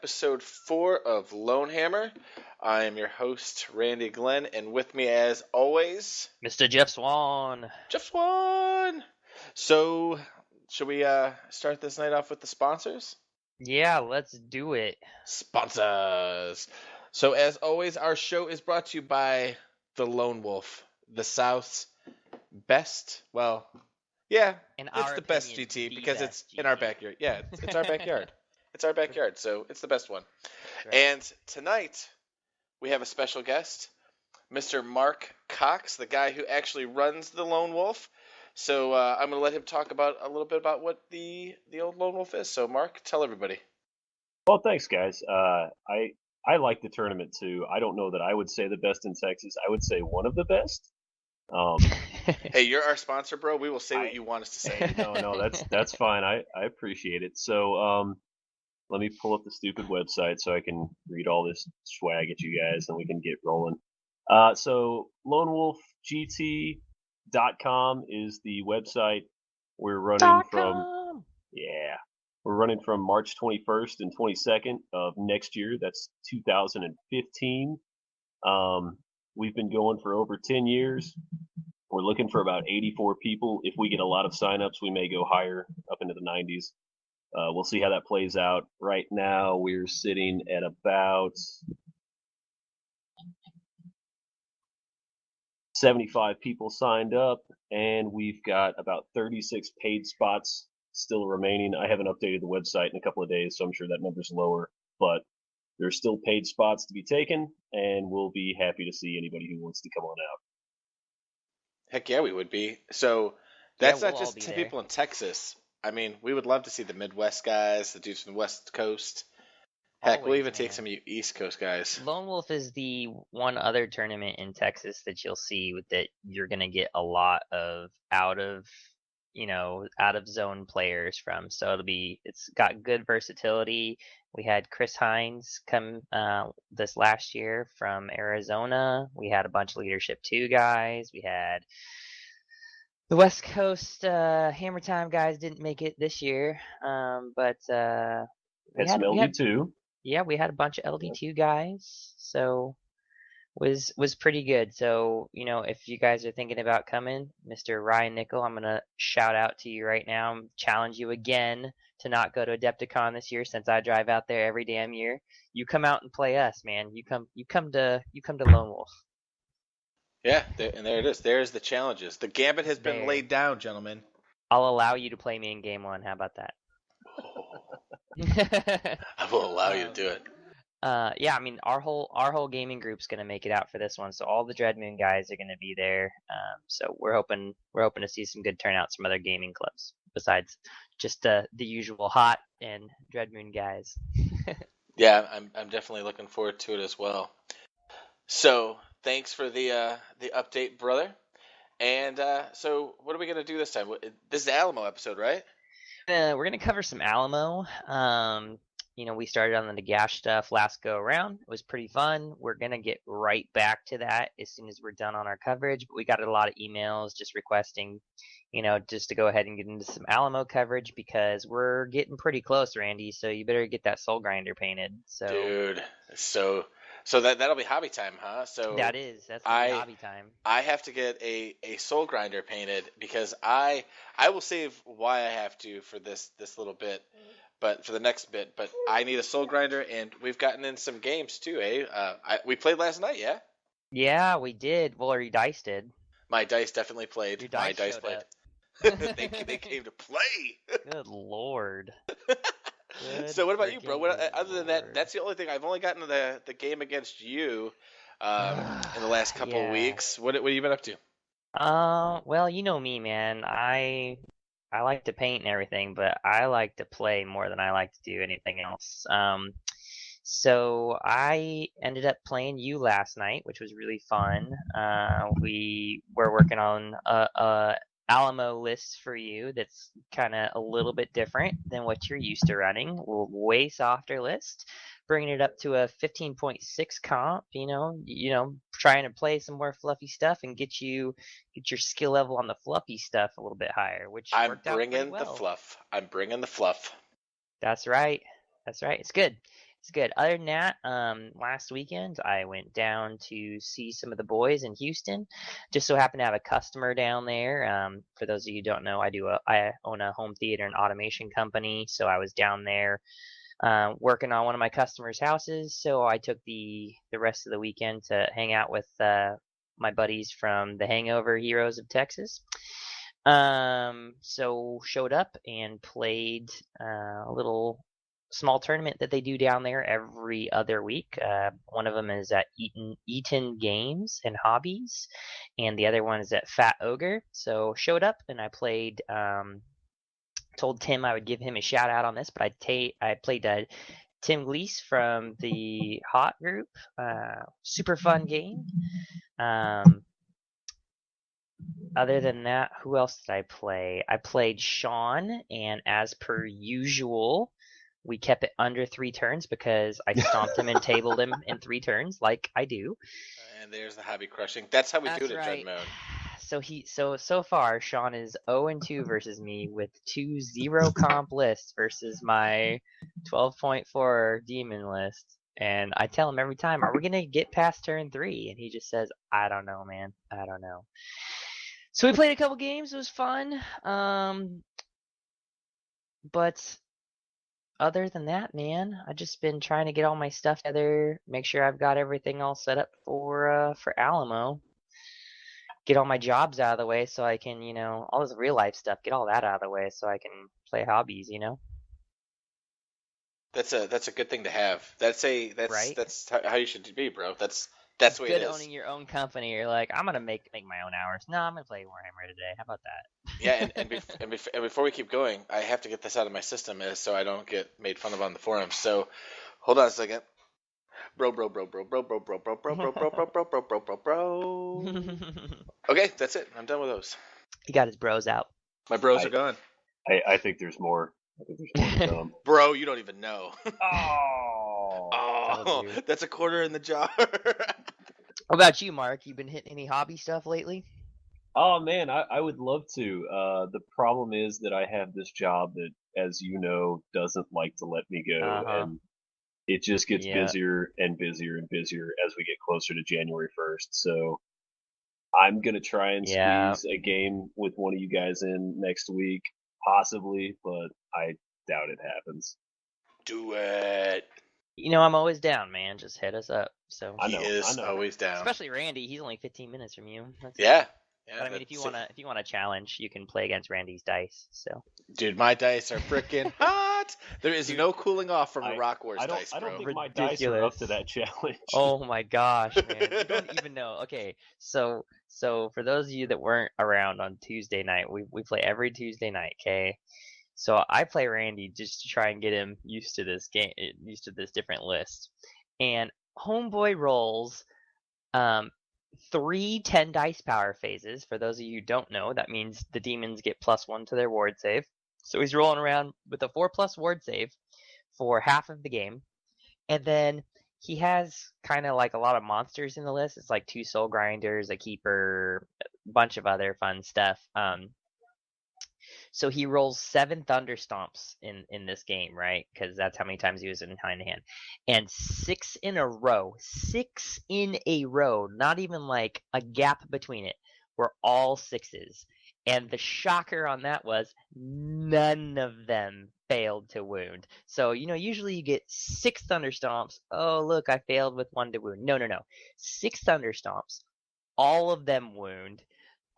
episode 4 of LoneHammer. I am your host, Randy Glenn, and with me, as always, Mr. Jeff Swan. Jeff Swan. So, should we start this night off with the sponsors? Yeah, let's do it. Sponsors. So, as always, our show is brought to you by the Lone Wolf, the South's best. Well, yeah, it's the best GT because it's in our backyard. Yeah, it's our backyard. It's our backyard, so it's the best one. Right. And tonight, we have a special guest, Mr. Mark Cox, the guy who actually runs the Lone Wolf. So I'm going to let him talk about a little bit about what the old Lone Wolf is. So, Mark, tell everybody. Well, thanks, guys. I like the tournament, too. I don't know that I would say the best in Texas. I would say one of the best. Hey, you're our sponsor, bro. We will say what you want us to say. No, that's fine. I appreciate it. So, let me pull up the stupid website so I can read all this swag at you guys and we can get rolling. So LoneWolfGT.com is the website. We're running from March 21st and 22nd of next year. That's 2015. We've been going for over 10 years. We're looking for about 84 people. If we get a lot of signups, we may go higher, up into the 90s. We'll see how that plays out. Right now, we're sitting at about 75 people signed up, and we've got about 36 paid spots still remaining. I haven't updated the website in a couple of days, so I'm sure that number's lower, but there's still paid spots to be taken, and we'll be happy to see anybody who wants to come on out. Heck yeah, we would be. So that's not just 10 people in Texas. I mean, we would love to see the Midwest guys, the dudes from the West Coast. Heck, we'll even take some of you East Coast guys. Lone Wolf is the one other tournament in Texas that you'll see that you're going to get a lot of out of zone players from. So it's got good versatility. We had Chris Hines come this last year from Arizona. We had a bunch of Leadership 2 guys. We had the West Coast Hammer Time guys didn't make it this year, but we had LD2. Yeah, we had a bunch of LD2 guys, so was pretty good. So if you guys are thinking about coming, Mr. Ryan Nickel, I'm gonna shout out to you right now, challenge you again to not go to Adepticon this year since I drive out there every damn year. You come out and play us, man. You come to Lone Wolf. Yeah, and there it is. There's the challenges. The gambit has been laid down, gentlemen. I'll allow you to play me in game 1. How about that? I will allow you to do it. Yeah, I mean our whole gaming group's gonna make it out for this one. So all the Dread Moon guys are gonna be there. So we're hoping to see some good turnouts from other gaming clubs besides just the usual Hot and Dread Moon guys. Yeah, I'm definitely looking forward to it as well. So thanks for the update, brother. And so what are we gonna do this time? This is the Alamo episode, right? We're gonna cover some Alamo. We started on the Nagash stuff last go around. It was pretty fun. We're gonna get right back to that as soon as we're done on our coverage. But we got a lot of emails just requesting, just to go ahead and get into some Alamo coverage because we're getting pretty close, Randy. So you better get that Soul Grinder painted. So dude, so that'll be hobby time, huh? So that's hobby time. I have to get a Soul Grinder painted because I will save why I have to for this little bit, but for the next bit. But I need a Soul Grinder, and we've gotten in some games too, eh? We played last night, yeah. Yeah, we did. Well, or your dice did. My dice definitely played. Your dice My dice played. They came to play. Good lord. So what about you, bro? Other than that, that's the only thing. I've only gotten to the game against you in the last couple of weeks. What have you been up to? Well, you know me, man. I like to paint and everything, but I like to play more than I like to do anything else. So I ended up playing you last night, which was really fun. We were working on a Alamo list for you that's kind of a little bit different than what you're used to running. A way softer list, bringing it up to a 15.6 comp. Trying to play some more fluffy stuff and get your skill level on the fluffy stuff a little bit higher. Which I'm bringing the fluff. I'm bringing the fluff. That's right. It's good. It's good. Other than that, last weekend I went down to see some of the boys in Houston. Just so happened to have a customer down there. For those of you who don't know, I own a home theater and automation company, so I was down there working on one of my customers' houses. So I took the rest of the weekend to hang out with my buddies from the Hangover Heroes of Texas. So showed up and played a little small tournament that they do down there every other week. One of them is at Eaton Games and Hobbies, and the other one is at Fat Ogre. So showed up and I played. Told Tim I would give him a shout out on this, but I played Tim Gleese from the Hot group. Super fun game. Other than that, who else did I play? I played Sean, and as per usual, we kept it under 3 turns because I stomped him and tabled him in 3 turns, like I do. And there's the hobby crushing. That's how we do it at Dread Mode. So far, Sean is 0-2 versus me with 2 0 comp lists versus my 12.4 demon list. And I tell him every time, are we going to get past turn 3? And he just says, I don't know, man. I don't know. So we played a couple games. It was fun. But other than that, man, I've just been trying to get all my stuff together, make sure I've got everything all set up for Alamo. Get all my jobs out of the way so I can, all this real life stuff, get all that out of the way so I can play hobbies, That's a good thing to have. That's right? That's how you should be, bro. That's the way it is. Good owning your own company. You're like, I'm gonna make my own hours. No, I'm gonna play Warhammer today. How about that? Yeah, and before we keep going, I have to get this out of my system so I don't get made fun of on the forums. So, hold on a second. Bro. Okay, that's it. I'm done with those. He got his bros out. My bros are gone. I think there's more. I think there's more to come. Bro, you don't even know. Oh, that's a quarter in the jar. What about you, Mark? You been hitting any hobby stuff lately? Oh man, I would love to. The problem is that I have this job that, as you know, doesn't like to let me go, and it just gets busier and busier and busier as we get closer to January 1st. So I'm gonna try and squeeze a game with one of you guys in next week, possibly, but I doubt it happens. Do it. I'm always down, man. Just hit us up. So I know. Always down. Especially Randy. He's only 15 minutes from you. Yeah. But I mean, if you want to challenge, you can play against Randy's dice. So, dude, my dice are freaking hot. There is no cooling off from the Rock Wars dice, bro. I don't think my dice are up to that challenge. Oh my gosh, man! You don't even know. Okay, so for those of you that weren't around on Tuesday night, we play every Tuesday night. Okay, so I play Randy just to try and get him used to this game, used to this different list, and Homeboy rolls 3 10 dice power phases. For those of you who don't know, that means the demons get +1 to their ward save. So he's rolling around with a 4+ ward save for half of the game. And then he has kind of like a lot of monsters in the list. It's like 2 soul grinders, a keeper, a bunch of other fun stuff. So he rolls 7 thunder stomps in this game, right? Because that's how many times he was in hand-to-hand. And 6 in a row, not even like a gap between it, were all 6s. And the shocker on that was none of them failed to wound. So, usually you get 6 thunder stomps. Oh, look, I failed with 1 to wound. No. 6 thunder stomps. All of them wound.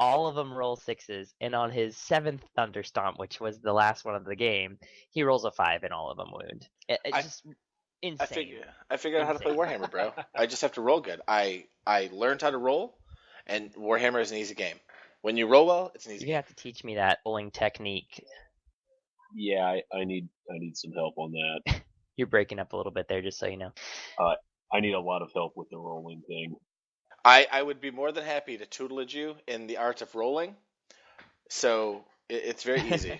All of them roll 6s, and on his 7th thunder stomp, which was the last one of the game, he rolls a 5 and all of them wound. It's just insane. I figured out how to play Warhammer, bro. I just have to roll good. I learned how to roll, and Warhammer is an easy game. When you roll well, it's an easy game. You're gonna have to teach me that rolling technique. Yeah, I need some help on that. You're breaking up a little bit there, just so you know. I need a lot of help with the rolling thing. I would be more than happy to tutelage you in the art of rolling. So it's very easy.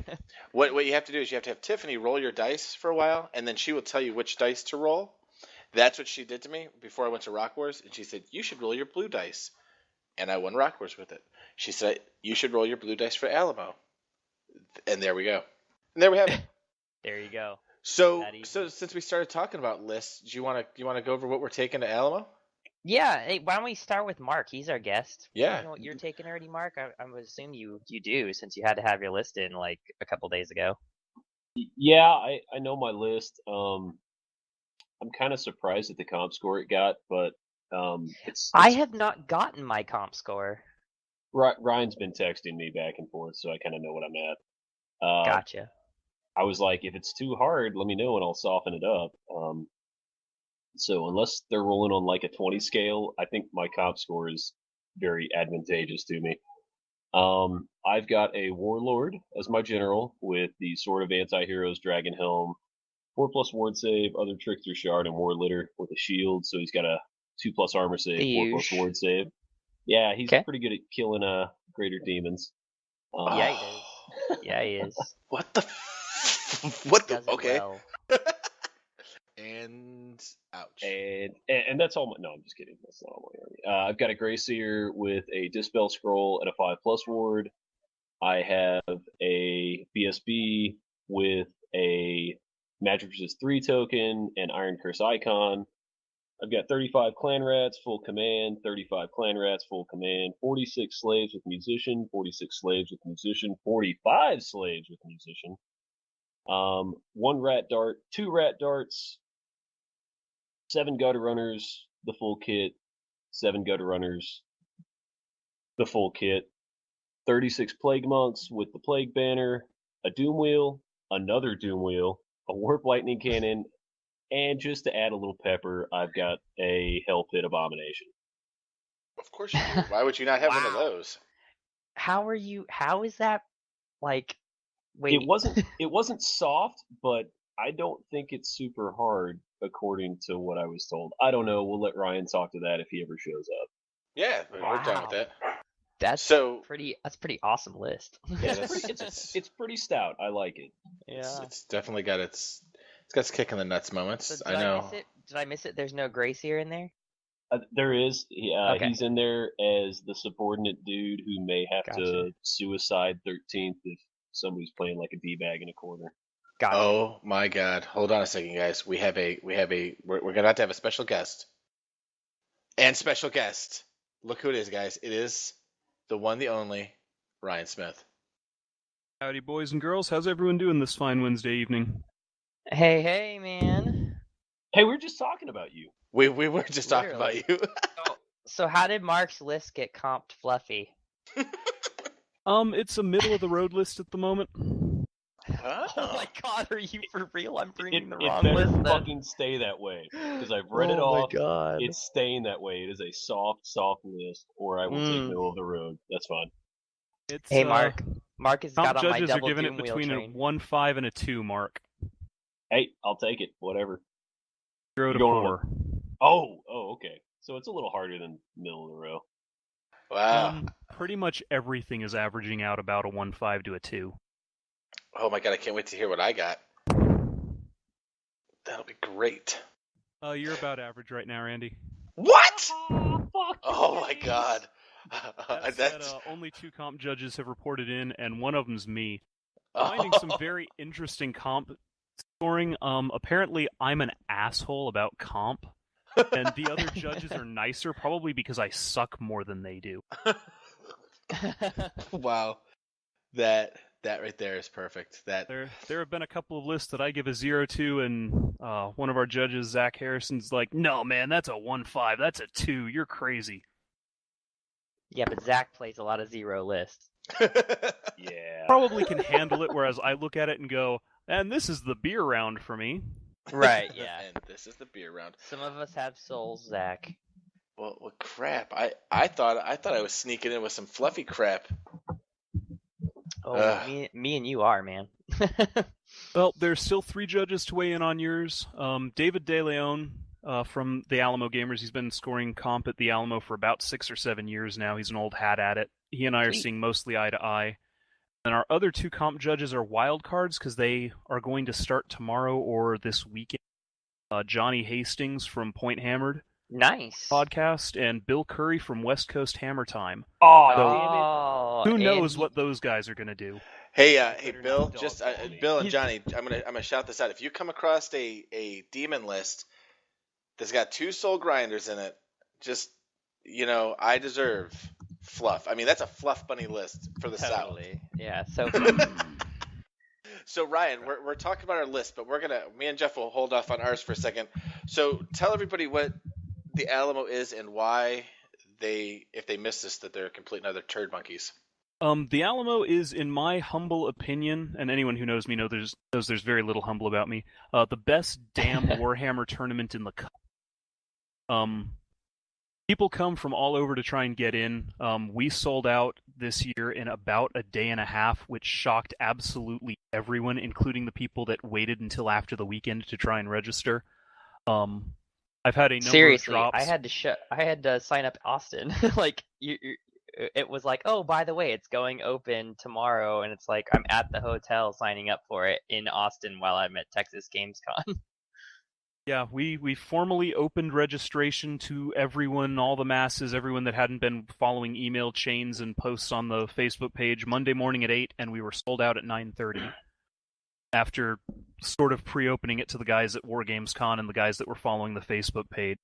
What you have to do is you have to have Tiffany roll your dice for a while, and then she will tell you which dice to roll. That's what she did to me before I went to Rock Wars, and she said, you should roll your blue dice. And I won Rock Wars with it. She said, you should roll your blue dice for Alamo. And there we go. And there we have it. There you go. So That easy. so since we started talking about lists, do you want to go over what we're taking to Alamo? Yeah, hey, why don't we start with Mark? He's our guest. Yeah. You know what you're taking already, Mark? I would assume you do, since you had to have your list in like a couple days ago. Yeah, I know my list. I'm kind of surprised at the comp score it got, but it's I have not gotten my comp score. Ryan's been texting me back and forth, so I kind of know what I'm at. Gotcha. I was like, if it's too hard, let me know and I'll soften it up. So unless they're rolling on like a 20 scale, I think my comp score is very advantageous to me. I've got a Warlord as my general with the Sword of Anti-Heroes, Dragon Helm, 4+ ward save, other Trickster Shard, and War Litter with a shield. So he's got a 2+ armor save, 4+ ward save. Yeah, he's pretty good at killing greater demons. Yeah, he is. Yeah, he is. What the? What the? Does it Okay. well. And ouch. And that's all my. No, I'm just kidding. That's not all my army. I've got a Grey Seer with a Dispel Scroll and a 5+ ward. I have a BSB with a Magic Resist 3 token and Iron Curse icon. I've got 35 Clan Rats, full command, 35 Clan Rats, full command, 46 Slaves with Musician, 46 Slaves with Musician, 45 Slaves with Musician, 1 Rat Dart, 2 Rat Darts, 7 Gutter Runners, the full kit, 7 Gutter Runners, the full kit, 36 Plague Monks with the Plague Banner, a Doom Wheel, another Doom Wheel, a Warp Lightning Cannon, and just to add a little pepper, I've got a Hell Pit Abomination. Of course you do. Why would you not have one of Wow. those? How is that like wait. It wasn't soft, but I don't think it's super hard according to what I was told. I don't know. We'll let Ryan talk to that if he ever shows up. Yeah, we're done with that. That's So pretty awesome list. Yeah, it's pretty stout. I like it. Yeah. It's definitely got its kick in the nuts moments. So I know. Did I miss it? There's no Grey Seer in there? There is. Okay. He's in there as the subordinate dude who may have to suicide 13th if somebody's playing like a D-bag in a corner. Gotcha. Oh my God! Hold on a second, guys. We're gonna have to have a special guest. And special guest. Look who it is, guys. It is the one, the only, Ryan Smith. Howdy, boys and girls. How's everyone doing this fine Wednesday evening? Hey, man. Hey, we were just talking about you. We were just talking about you. So how did Mark's list get comped fluffy? It's a middle of the road list at the moment. Oh my God, are you for real? I'm bringing the It wrong better list then. fucking stay that way because I've read it off. God. It's staying that way. It is a soft list, or I will take middle of the road. That's fine. It's, Hey, Mark. Mark has got comp on my judges are double giving Doom it wheel between train. a 1, 5, and a 2 mark. Hey, I'll take it. Whatever. 0 to You're going 4. Oh, okay. So it's a little harder than middle of the row. Wow. Pretty much everything is averaging out about a 1, 5 to a 2. Oh my God! I can't wait to hear what I got. That'll be great. You're about average right now, Randy. What? Fuck. Oh my God! That That's said, only 2 comp judges have reported in, and one of them's me. Oh. Finding some very interesting comp scoring. Apparently, I'm an asshole about comp, and the other judges are nicer, probably because I suck more than they do. Wow, that right there is perfect. There have been a couple of lists that I give a 0 to, and one of our judges, Zach Harrison's like, "No, man, that's a 1-5. That's a 2. You're crazy." Yeah, but Zach plays a lot of 0 lists. Yeah. Probably can handle it, whereas I look at it and go, "And this is the beer round for me." Right, yeah. And this is the beer round. Some of us have souls, Zach. Well, crap. I thought I was sneaking in with some fluffy crap. Oh, me and you are, man. Well, there's still 3 judges to weigh in on yours. David De Leon from the Alamo Gamers. He's been scoring comp at the Alamo for about 6 or 7 years now. He's an old hat at it. He and I are seeing mostly eye to eye. And our other 2 comp judges are wild cards because they are going to start tomorrow or this weekend. Johnny Hastings from Point Hammered Nice. podcast and Bill Curry from West Coast Hammer Time. Oh, Who knows what those guys are going to do? Hey, Bill. Just Bill and Johnny. I'm gonna shout this out. If you come across a demon list that's got 2 soul grinders in it, just I deserve fluff. I mean, that's a fluff bunny list for the Totally. South. Yeah. So. So Ryan, we're talking about our list, but me and Jeff will hold off on ours for a second. So tell everybody what the Alamo is and why if they miss this, that they're complete and utter turd monkeys. The Alamo is, in my humble opinion, and anyone who knows me knows there's very little humble about me, the best damn Warhammer tournament in the country. People come from all over to try and get in. We sold out this year in about a day and a half, which shocked absolutely everyone, including the people that waited until after the weekend to try and register. I've had a number of drops. I had to sign up Austin. Like it was like, oh, by the way, it's going open tomorrow, and it's like I'm at the hotel signing up for it in Austin while I'm at Texas Gamescom. Yeah, we formally opened registration to everyone, all the masses, everyone that hadn't been following email chains and posts on the Facebook page Monday morning at 8, and we were sold out at 9:30. After sort of pre-opening it to the guys at WarGamesCon and the guys that were following the Facebook page.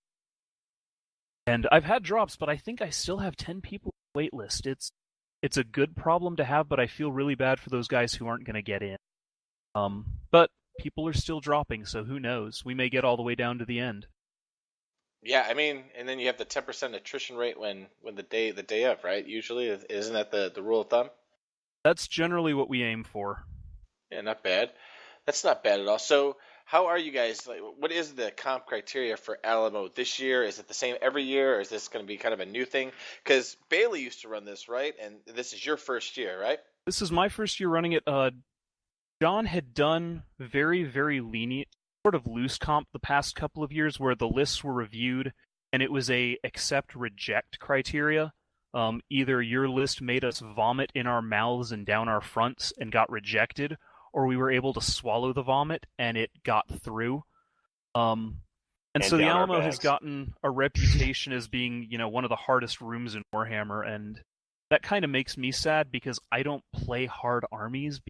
And I've had drops, but I think I still have 10 people on the wait list. It's a good problem to have, but I feel really bad for those guys who aren't going to get in. But people are still dropping, so who knows? We may get all the way down to the end. Yeah, I mean, and then you have the 10% attrition rate when the day of, right? Usually, isn't that the rule of thumb? That's generally what we aim for. Yeah, not bad. That's not bad at all. So, how are you guys? Like, what is the comp criteria for Alamo this year? Is it the same every year, or is this going to be kind of a new thing? Because Bailey used to run this, right? And this is your first year, right? This is my first year running it. John had done very, very lenient, sort of loose comp the past couple of years where the lists were reviewed and it was a accept-reject criteria. Either your list made us vomit in our mouths and down our fronts and got rejected, or we were able to swallow the vomit and it got through. And so the Alamo has gotten a reputation as being, one of the hardest rooms in Warhammer, and that kind of makes me sad because I don't play hard armies.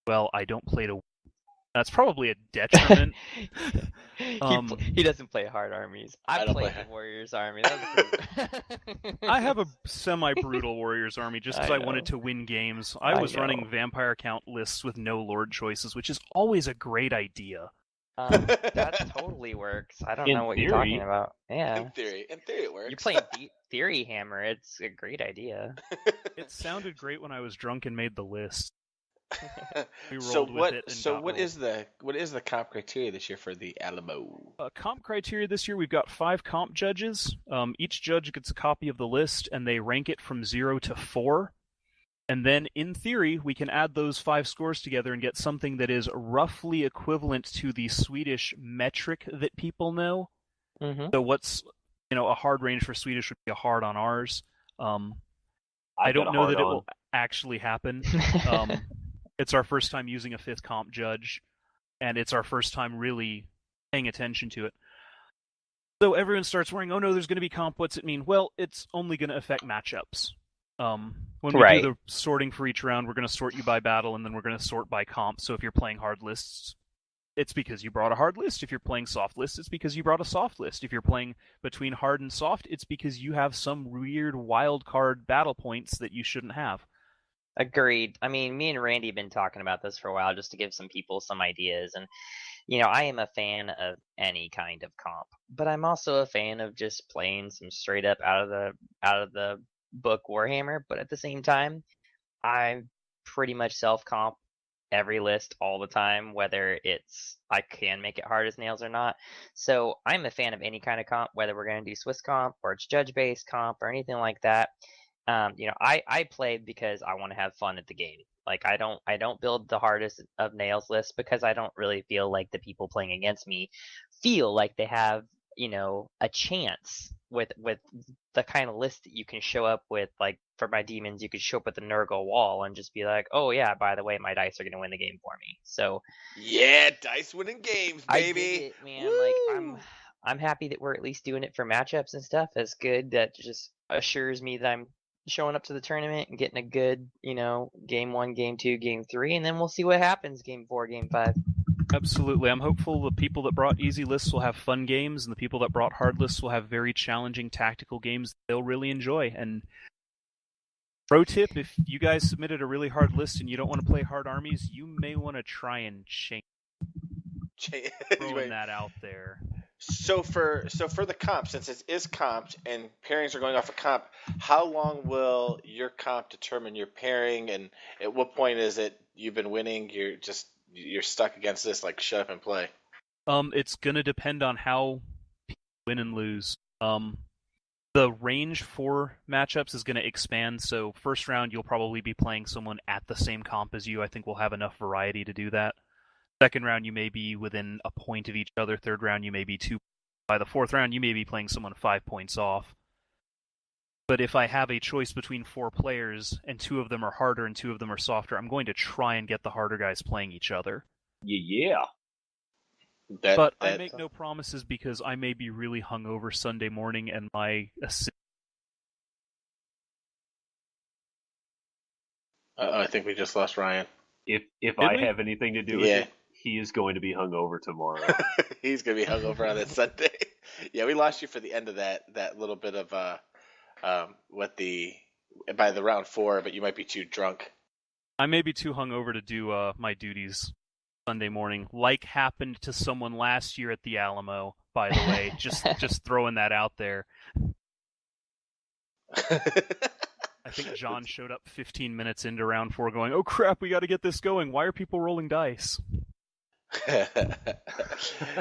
Well, I don't play to. That's probably a detriment. He doesn't play hard armies. I play the Warriors army. I have a semi-brutal Warriors army just because I wanted to win games. I was running vampire count lists with no lord choices, which is always a great idea. That totally works. I don't know what you're talking about. Yeah. In theory it works. You're playing Theory Hammer. It's a great idea. It sounded great when I was drunk and made the list. What is the comp criteria this year for the Alamo? Comp criteria this year, we've got 5 comp judges. Each judge gets a copy of the list, and they rank it from 0 to 4. And then, in theory, we can add those 5 scores together and get something that is roughly equivalent to the Swedish metric that people know. Mm-hmm. So what's a hard range for Swedish would be a hard on ours. I don't know that it will actually happen. It's our first time using a 5th comp judge, and it's our first time really paying attention to it. So everyone starts worrying, oh no, there's going to be comp, what's it mean? Well, it's only going to affect matchups. When we do the sorting for each round, we're going to sort you by battle, and then we're going to sort by comp. So if you're playing hard lists, it's because you brought a hard list. If you're playing soft lists, it's because you brought a soft list. If you're playing between hard and soft, it's because you have some weird wild card battle points that you shouldn't have. Agreed. I mean, me and Randy have been talking about this for a while just to give some people some ideas. And, I am a fan of any kind of comp, but I'm also a fan of just playing some straight up out of the book Warhammer. But at the same time, I pretty much self-comp every list all the time, whether I can make it hard as nails or not. So I'm a fan of any kind of comp, whether we're going to do Swiss comp or it's judge-based comp or anything like that. I play because I want to have fun at the game. Like I don't build the hardest of nails list because I don't really feel like the people playing against me feel like they have, a chance with the kind of list that you can show up with. Like for my demons, you could show up with the Nurgle wall and just be like, oh yeah, by the way, my dice are going to win the game for me. So yeah, dice winning games, baby. I get it, man. Woo! Like I'm happy that we're at least doing it for matchups and stuff. That's good. That just assures me that I'm showing up to the tournament and getting a good, game 1, game 2, game 3, and then we'll see what happens game 4, game 5. Absolutely. I'm hopeful the people that brought easy lists will have fun games, and the people that brought hard lists will have very challenging tactical games they'll really enjoy. And pro tip, if you guys submitted a really hard list and you don't want to play hard armies, you may want to try and change. Throwing that out there. So for the comp, since it is comped and pairings are going off a comp, how long will your comp determine your pairing, and at what point is it you've been winning, you're stuck against this, like shut up and play? It's gonna depend on how people win and lose. The range for matchups is gonna expand, so first round you'll probably be playing someone at the same comp as you. I think we'll have enough variety to do that. Second round, you may be within a point of each other. Third round, you may be 2. By the fourth round, you may be playing someone 5 points off. But if I have a choice between 4 players, and 2 of them are harder and 2 of them are softer, I'm going to try and get the harder guys playing each other. Yeah. But I make no promises, because I may be really hungover Sunday morning, and my I think we just lost Ryan. If I have anything to do with it, he is going to be hungover tomorrow. He's going to be hungover on that Sunday. Yeah, we lost you for the end of that little bit of by the round 4, but you might be too drunk. I may be too hungover to do my duties Sunday morning, like happened to someone last year at the Alamo, by the way. just throwing that out there. I think John showed up 15 minutes into round 4 going, "Oh crap, we got to get this going. Why are people rolling dice?"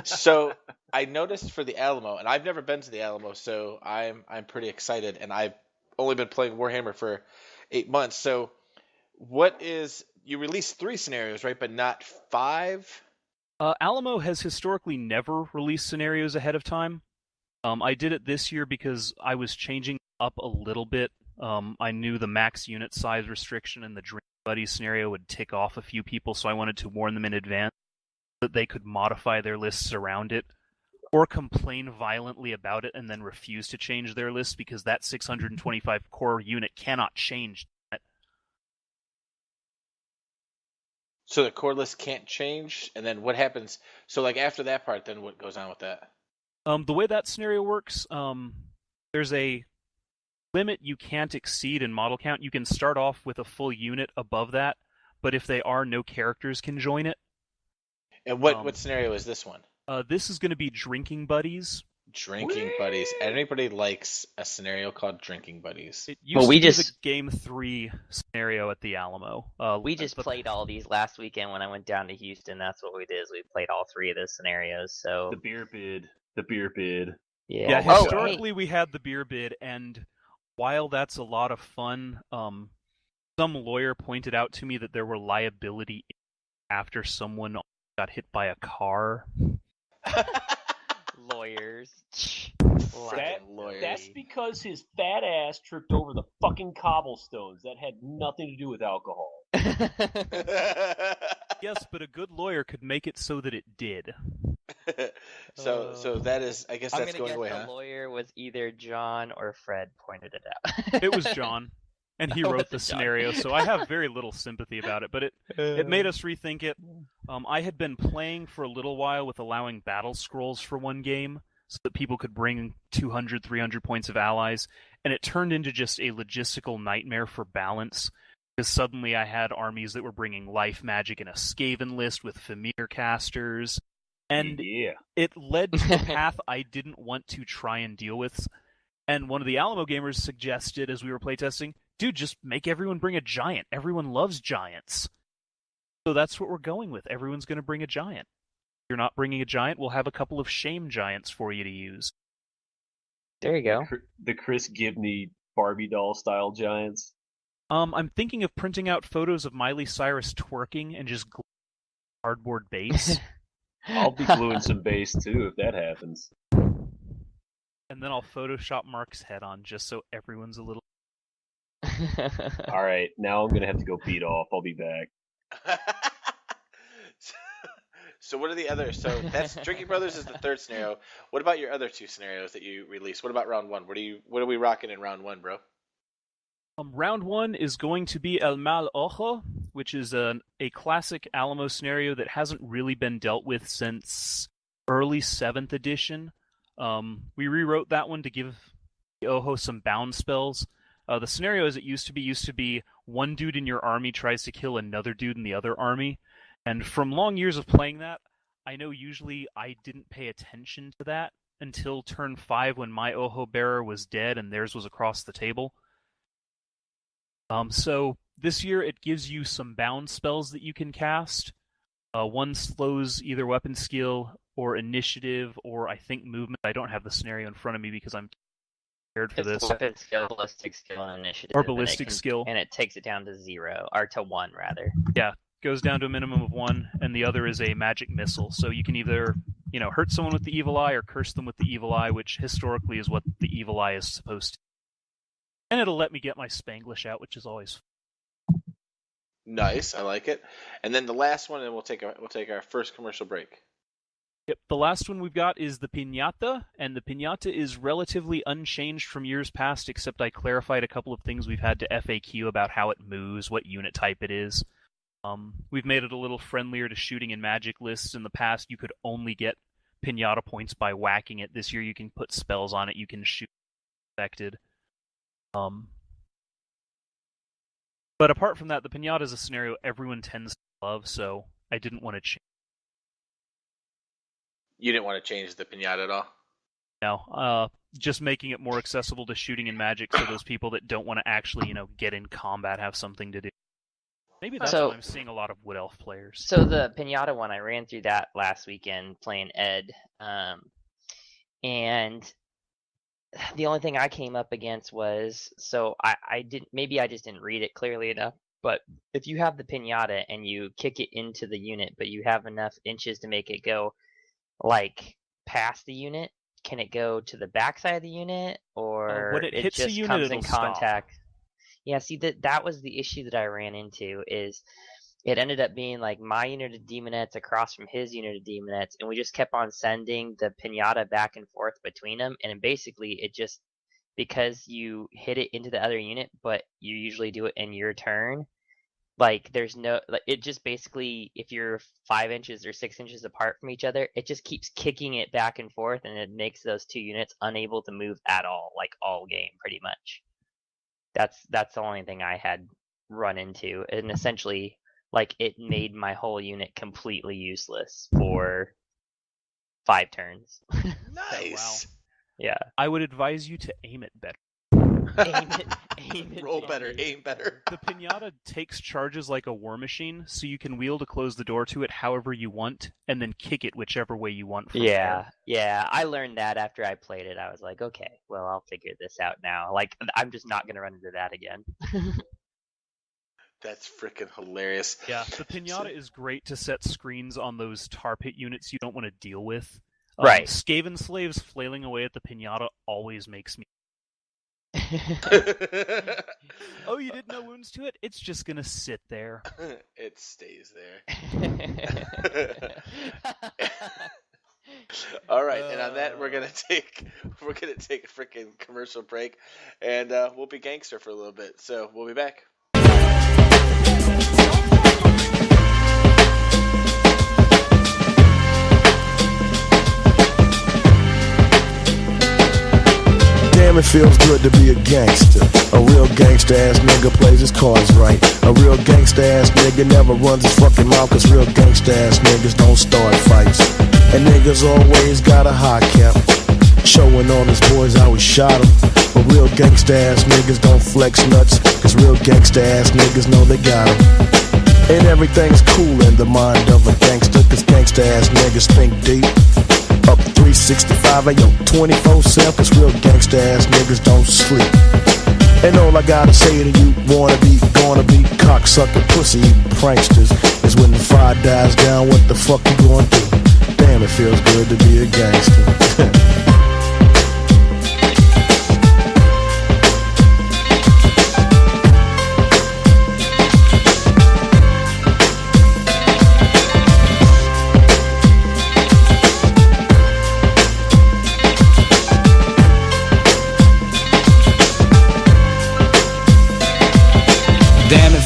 So I noticed for the Alamo, and I've never been to the Alamo, so I'm pretty excited, and I've only been playing Warhammer for 8 months. So you released 3 scenarios, right, but not 5? Alamo has historically never released scenarios ahead of time. I did it this year because I was changing up a little bit. I knew the max unit size restriction in the Drink Buddy scenario would tick off a few people, so I wanted to warn them in advance that they could modify their lists around it, or complain violently about it and then refuse to change their list, because that 625 core unit cannot change that. So the core list can't change, and then what happens? So like after that part, then what goes on with that? The way that scenario works, there's a limit you can't exceed in model count. You can start off with a full unit above that, but if they are, no characters can join it. And what scenario is this one? This is going to be Drinking Buddies. Drinking Buddies. Anybody likes a scenario called Drinking Buddies? It used to be the Game 3 scenario at the Alamo. We just played all these last weekend when I went down to Houston. That's what we did, is we played all 3 of those scenarios. So The beer bid. Yeah, historically we had the beer bid, and while that's a lot of fun, some lawyer pointed out to me that there were liability after someone got hit by a car. Lawyers. That's because his fat ass tripped over the fucking cobblestones. That had nothing to do with alcohol. Yes, but a good lawyer could make it so that it did. So that is, I guess that's going away, the lawyer was either John or Fred pointed it out. It was John, and he wrote the scenario, so I have very little sympathy about it, but it made us rethink it. I had been playing for a little while with allowing battle scrolls for one game, so that people could bring 200, 300 points of allies, and it turned into just a logistical nightmare for balance, because suddenly I had armies that were bringing life magic in a Skaven list with Famir casters, and it led to a path I didn't want to try and deal with. And one of the Alamo gamers suggested, as we were playtesting, dude, just make everyone bring a giant. Everyone loves giants. So that's what we're going with. Everyone's going to bring a giant. If you're not bringing a giant, we'll have a couple of shame giants for you to use. There you go. The Chris Gibney Barbie doll style giants. I'm thinking of printing out photos of Miley Cyrus twerking and just cardboard base. I'll be gluing some base too if that happens. And then I'll Photoshop Mark's head on just so everyone's a little... Alright, now I'm going to have to go beat off. I'll be back. So what are the other? So that's Drinking Brothers is the third scenario. What about your other two scenarios that you released? What about round one? What are we rocking in round one, bro? Round one is going to be El Mal Ojo, which is a classic Alamo scenario that hasn't really been dealt with since early 7th edition. We rewrote that one to give Ojo some bound spells. The scenario as it used to be one dude in your army tries to kill another dude in the other army. And from long years of playing that, I know usually I didn't pay attention to that until turn 5 when my Ojo bearer was dead and theirs was across the table. So this year it gives you some bound spells that you can cast. One slows either weapon skill or initiative or I think movement. I don't have the scenario in front of me because I'm prepared for this. Weapon skill, ballistic skill, and initiative. Or ballistic skill. And it takes it down to 0, or to 1 rather. Yeah, goes down to a minimum of 1, and the other is a magic missile. So you can either, hurt someone with the evil eye or curse them with the evil eye, which historically is what the evil eye is supposed to. And it'll let me get my Spanglish out, which is always fun. Nice, I like it. And then the last one, and we'll take our first commercial break. Yep, the last one we've got is the Piñata, and the Piñata is relatively unchanged from years past, except I clarified a couple of things we've had to FAQ about how it moves, what unit type it is. We've made it a little friendlier to shooting in magic lists. In the past, you could only get Piñata points by whacking it. This year, you can put spells on it, you can shoot affected. But apart from that, the Piñata is a scenario everyone tends to love, so I didn't want to change. You didn't want to change the Piñata at all? No, just making it more accessible to shooting and magic so those people that don't want to actually, get in combat have something to do. Maybe that's why I'm seeing a lot of Wood Elf players. So the Piñata one, I ran through that last weekend playing Ed, and the only thing I came up against was, so I just didn't read it clearly enough, but if you have the Piñata and you kick it into the unit, but you have enough inches to make it go, like, past the unit, can it go to the backside of the unit, or when it hits just a unit, comes it'll in contact? Stop. Yeah, see, that was the issue that I ran into, is it ended up being like my unit of demonettes across from his unit of demonettes, and we just kept on sending the Piñata back and forth between them, and basically it just, because you hit it into the other unit, but you usually do it in your turn, like there's no, it just basically, if you're 5 inches or 6 inches apart from each other, it just keeps kicking it back and forth, and it makes those two units unable to move at all, like all game pretty much. That's the only thing I had run into, and essentially, like, it made my whole unit completely useless for 5 turns. Nice. Wow. Yeah. I would advise you to aim it better. Aim it. Roll better, aim better. The Piñata takes charges like a war machine, so you can wheel to close the door to it however you want, and then kick it whichever way you want from there. Yeah, I learned that after I played it. I was like, okay, well, I'll figure this out now. Like, I'm just not going to run into that again. That's freaking hilarious. Yeah, the Piñata is great to set screens on those tar pit units you don't want to deal with. Right. Skaven slaves flailing away at the Piñata always makes me... Oh, you did no wounds to it? It's just gonna sit there. It stays there. All right, and on that we're gonna take a freaking commercial break, and we'll be gangster for a little bit. So we'll be back. Damn, it feels good to be a gangster. A real gangster ass nigga plays his cards right. A real gangster ass nigga never runs his fucking mouth, cause real gangster ass niggas don't start fights. And niggas always got a high cap, showing on his boys how we shot him. But real gangsta ass niggas don't flex nuts, cause real gangsta ass niggas know they got him. And everything's cool in the mind of a gangster, cause gangsta ass niggas think deep. Up 365, ayo, 24/7, cause real gangsta ass niggas don't sleep. And all I gotta say to you wanna be, gonna be cocksucker pussy pranksters is when the fire dies down, what the fuck you gonna do? Damn, it feels good to be a gangster.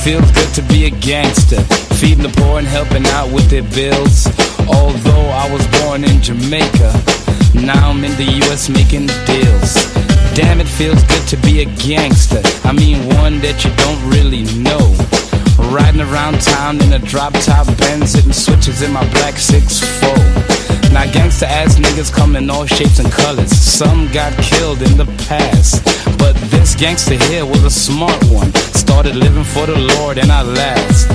feels good to be a gangster, feeding the poor and helping out with their bills. Although I was born in Jamaica, now I'm in the US making deals. Damn, it feels good to be a gangster, I mean one that you don't really know. Riding around town in a drop-top Benz, hitting switches in my black 6'4". Now gangsta ass niggas come in all shapes and colors. Some got killed in the past, but this gangster here was a smart one. Started living for the Lord and I last.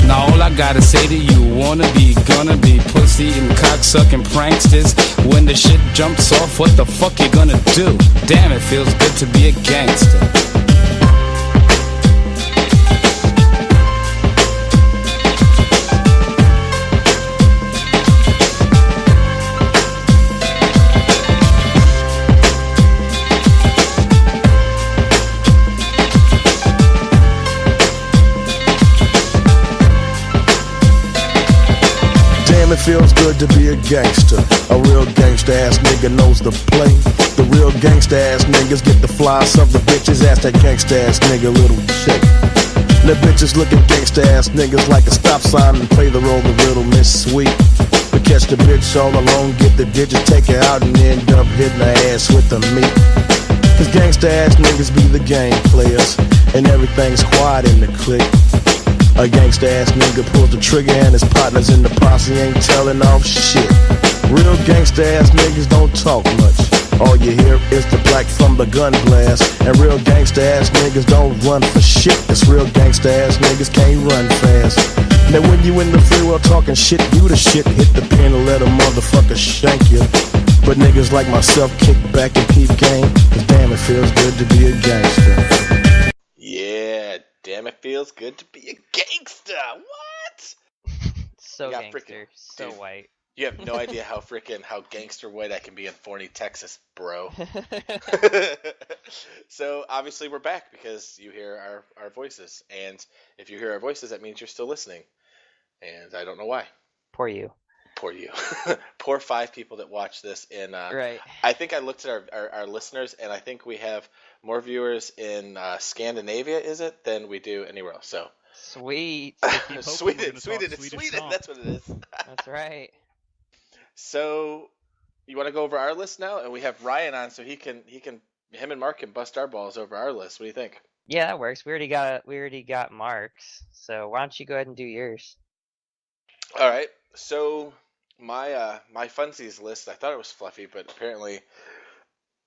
Now all I gotta say to you, wanna be, gonna be pussy and cocksucking pranksters. When the shit jumps off, what the fuck you gonna do? Damn, it feels good to be a gangster. It feels good to be a gangster. A real gangsta ass nigga knows the play. The real gangsta ass niggas get the flies of the bitches. Ask that gangsta ass nigga little chick. The bitches look at gangsta ass niggas like a stop sign and play the role of Little Miss Sweet. We catch the bitch all alone, get the digits, take her out and end up hitting her ass with the meat. Cause gangsta ass niggas be the game players and everything's quiet in the clique. A gangsta ass nigga pulls the trigger and his partners in the posse ain't telling off shit. Real gangsta ass niggas don't talk much. All you hear is the black from the gun blast. And real gangsta ass niggas don't run for shit. Cause real gangsta ass niggas can't run fast. Now when you in the free world talking shit, you the shit. Hit the pen and let a motherfucker shank you. But niggas like myself kick back and keep game. Cause damn, it feels good to be a gangster. Yeah, damn, it feels good to be a gangster. What? So gangster, so dude, white. You have no idea how gangster white I can be in Forney, Texas, bro. So obviously we're back because you hear our voices, and if you hear our voices, that means you're still listening. And I don't know why. Poor you. Poor you. Poor 5 people that watch this. And right. I think I looked at our listeners, and I think we have more viewers in Scandinavia, is it, than we do anywhere else. So sweet. Sweden. It's Sweden. That's what it is. That's right. So you want to go over our list now, and we have Ryan on, so him and Mark can bust our balls over our list. What do you think? Yeah, that works. We already got Mark's. So why don't you go ahead and do yours? All right. So my funsies list, I thought it was fluffy, but apparently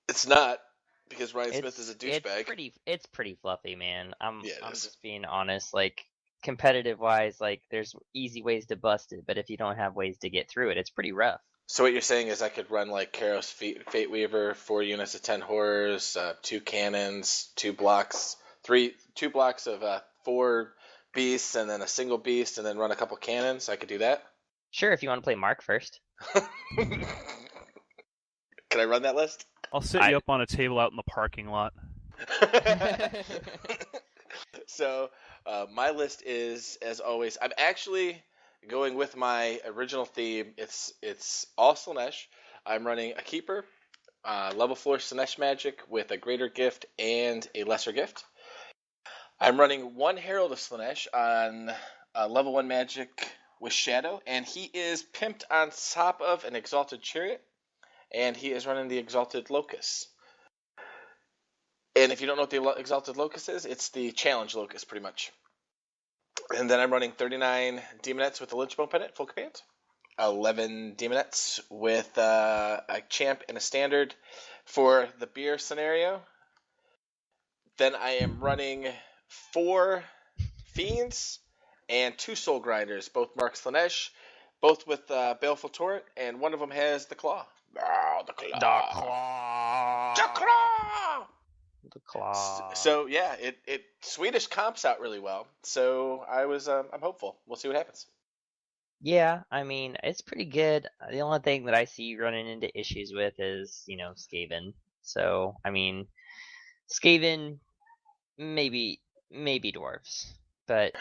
it's not, because Ryan Smith is a douchebag. It's pretty fluffy, man. I'm just being honest. Like, competitive wise, like, there's easy ways to bust it, but if you don't have ways to get through it, it's pretty rough. So what you're saying is I could run like Karos Fate Weaver, 4 units of 10 horrors, 2 cannons, 2 blocks of 4 beasts, and then a single beast, and then run a couple cannons. I could do that. Sure, if you want to play Mark first. Can I run that list? I'll set you up on a table out in the parking lot. So my list is, as always, I'm actually going with my original theme. It's all Slaanesh. I'm running a Keeper, level 4 Slaanesh magic with a greater gift and a lesser gift. I'm running 1 Herald of Slaanesh on level 1 magic with Shadow, and he is pimped on top of an Exalted Chariot, and he is running the Exalted Locust. And if you don't know what the Exalted Locust is, it's the Challenge Locust, pretty much. And then I'm running 39 Demonettes with the Lynchbone Pendant, full command. 11 Demonettes with a Champ and a Standard for the beer scenario. Then I am running 4 Fiends and 2 Soul Grinders, both Mark Slaanesh, both with Baleful Torrent, and one of them has the Claw. Oh, the Claw. The Claw. The Claw. The Claw. So yeah, it Swedish comps out really well. So I'm hopeful. We'll see what happens. Yeah, I mean, it's pretty good. The only thing that I see you running into issues with is, Skaven. So, I mean, Skaven, maybe dwarves, but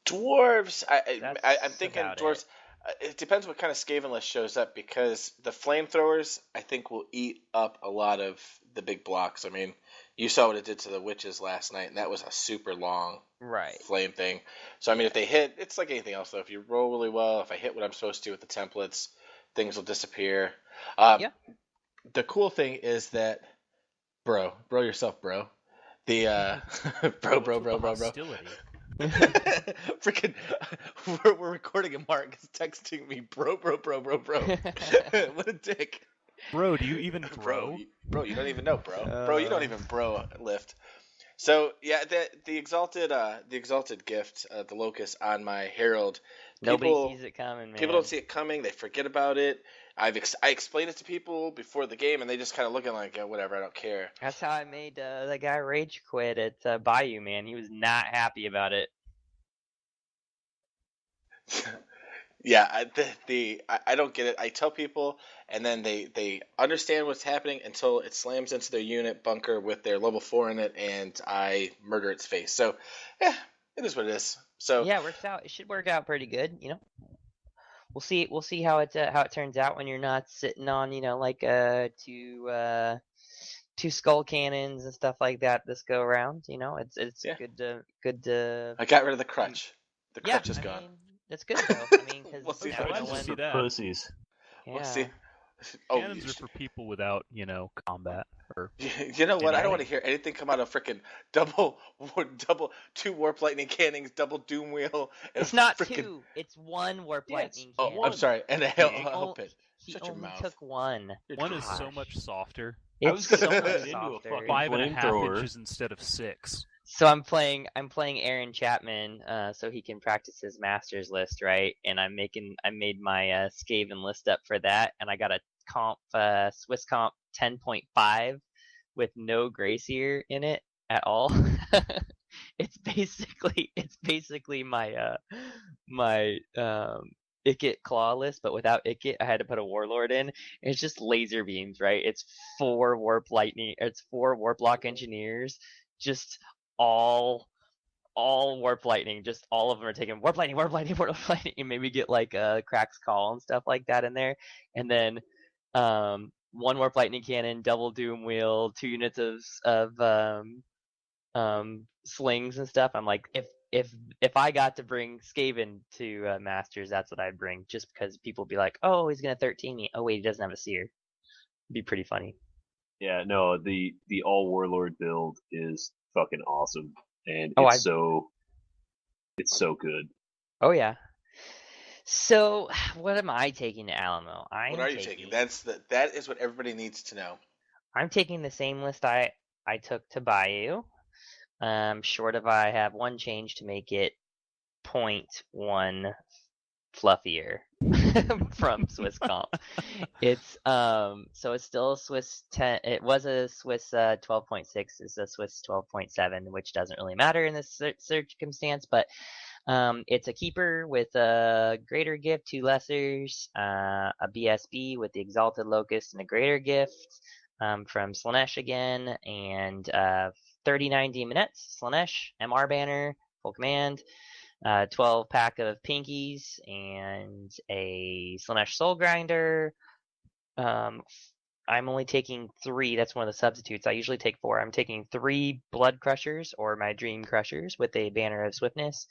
dwarves. I'm thinking dwarves. It depends what kind of Skaven list shows up, because the flamethrowers, I think, will eat up a lot of the big blocks. I mean, you saw what it did to the witches last night, and that was a super long flame thing. So, I mean, if they hit, it's like anything else, though. If you roll really well, if I hit what I'm supposed to with the templates, things will disappear. The cool thing is that, bro yourself, bro. The bro. Hostility. Freaking, we're recording and Mark is texting me, bro. What a dick. Bro, do you even bro? Bro, you don't even know, bro. Bro, you don't even bro lift. So yeah, the exalted gift, the locust on my herald. Nobody sees it coming, man. People don't see it coming. They forget about it. I explained it to people before the game, and they just kind of looking like, whatever, I don't care. That's how I made the guy rage quit at Bayou, man. He was not happy about it. Yeah, I don't get it. I tell people, and then they understand what's happening until it slams into their unit bunker with their level 4 in it, and I murder its face. So, yeah, it is what it is. So yeah, it works out. It should work out pretty good, you know. We'll see how it turns out when you're not sitting on, you know, like two skull cannons and stuff like that this go around. You know, it's good to. I got rid of the crutch. The crutch is gone. Mean, that's good though. I mean, because we'll see pussies. Yeah. We'll see. Cannons are for people without, you know, combat. Or you know what? I don't want to hear anything come out of freaking double 2 warp lightning cannons, double doom wheel. It's not 2. It's 1 warp lightning cannon. Oh, I'm sorry. And a hell pit. He only took 1. One is so much softer. It's so much softer. 5.5 inches instead of 6. So I'm playing Aaron Chapman, so he can practice his masters list, right? And I made my Skaven list up for that, and I got a Swiss comp 10.5 with no Gracier in it at all. It's basically my my Ikit claw list, but without Ikit, I had to put a warlord in. It's just laser beams, right? It's 4 warp lock engineers, just all warp lightning. Just all of them are taking warp lightning, and maybe get like a Crack's Call and stuff like that in there, and then 1 warp lightning cannon, double doom wheel, 2 units of slings and stuff. I'm like, if I got to bring Skaven to Masters, that's what I'd bring, just because people would be like, oh, he's gonna 13 me. Oh wait, he doesn't have a seer. It'd be pretty funny. Yeah, no, the all warlord build is fucking awesome, and it's so good. Oh yeah. So what am I taking to Alamo? What are you taking? That is what everybody needs to know. I'm taking the same list I took to Bayou. Short of I have one change to make it 0.1 fluffier from Swiss comp. It's so it's still a Swiss 10. It was a Swiss 12.6. It's a Swiss 12.7, which doesn't really matter in this circumstance, but it's a keeper with a greater gift, 2 lessers, a BSB with the Exalted Locust and a greater gift from Slaanesh again, and 39 Demonettes, Slaanesh, MR banner, full command, 12 pack of Pinkies, and a Slaanesh Soul Grinder. I'm only taking 3. That's one of the substitutes. I usually take 4. I'm taking 3 Blood Crushers, or my Dream Crushers, with a Banner of Swiftness.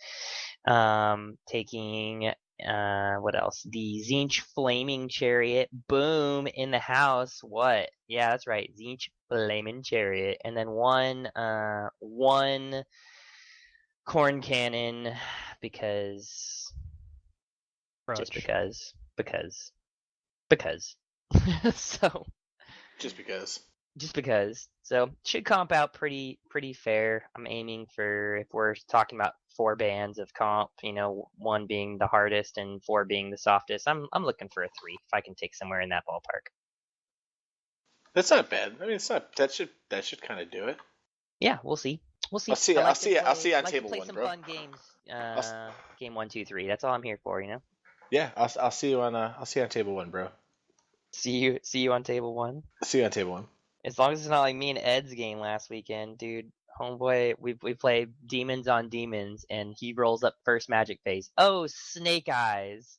Taking what else? The Tzeentch Flaming Chariot. Boom, in the house. What? Yeah, that's right. Tzeentch Flaming Chariot. And then one Corn Cannon, because Crutch. Just because. So just because. So should comp out pretty fair. I'm aiming for, if we're talking about 4 bands of comp, you know, 1 being the hardest and 4 being the softest, I'm looking for a 3 if I can take somewhere in that ballpark. That's not bad. I mean, it's not, that should kind of do it. Yeah, we'll see. I'll see you on table 1, some bro. Fun games. Game 1, 2, 3. That's all I'm here for, you know. Yeah, I'll see you on table 1, bro. See you on table 1. See you on table 1. As long as it's not like me and Ed's game last weekend, dude. Homeboy, we played demons on demons, and he rolls up first magic phase. Oh, Snake Eyes.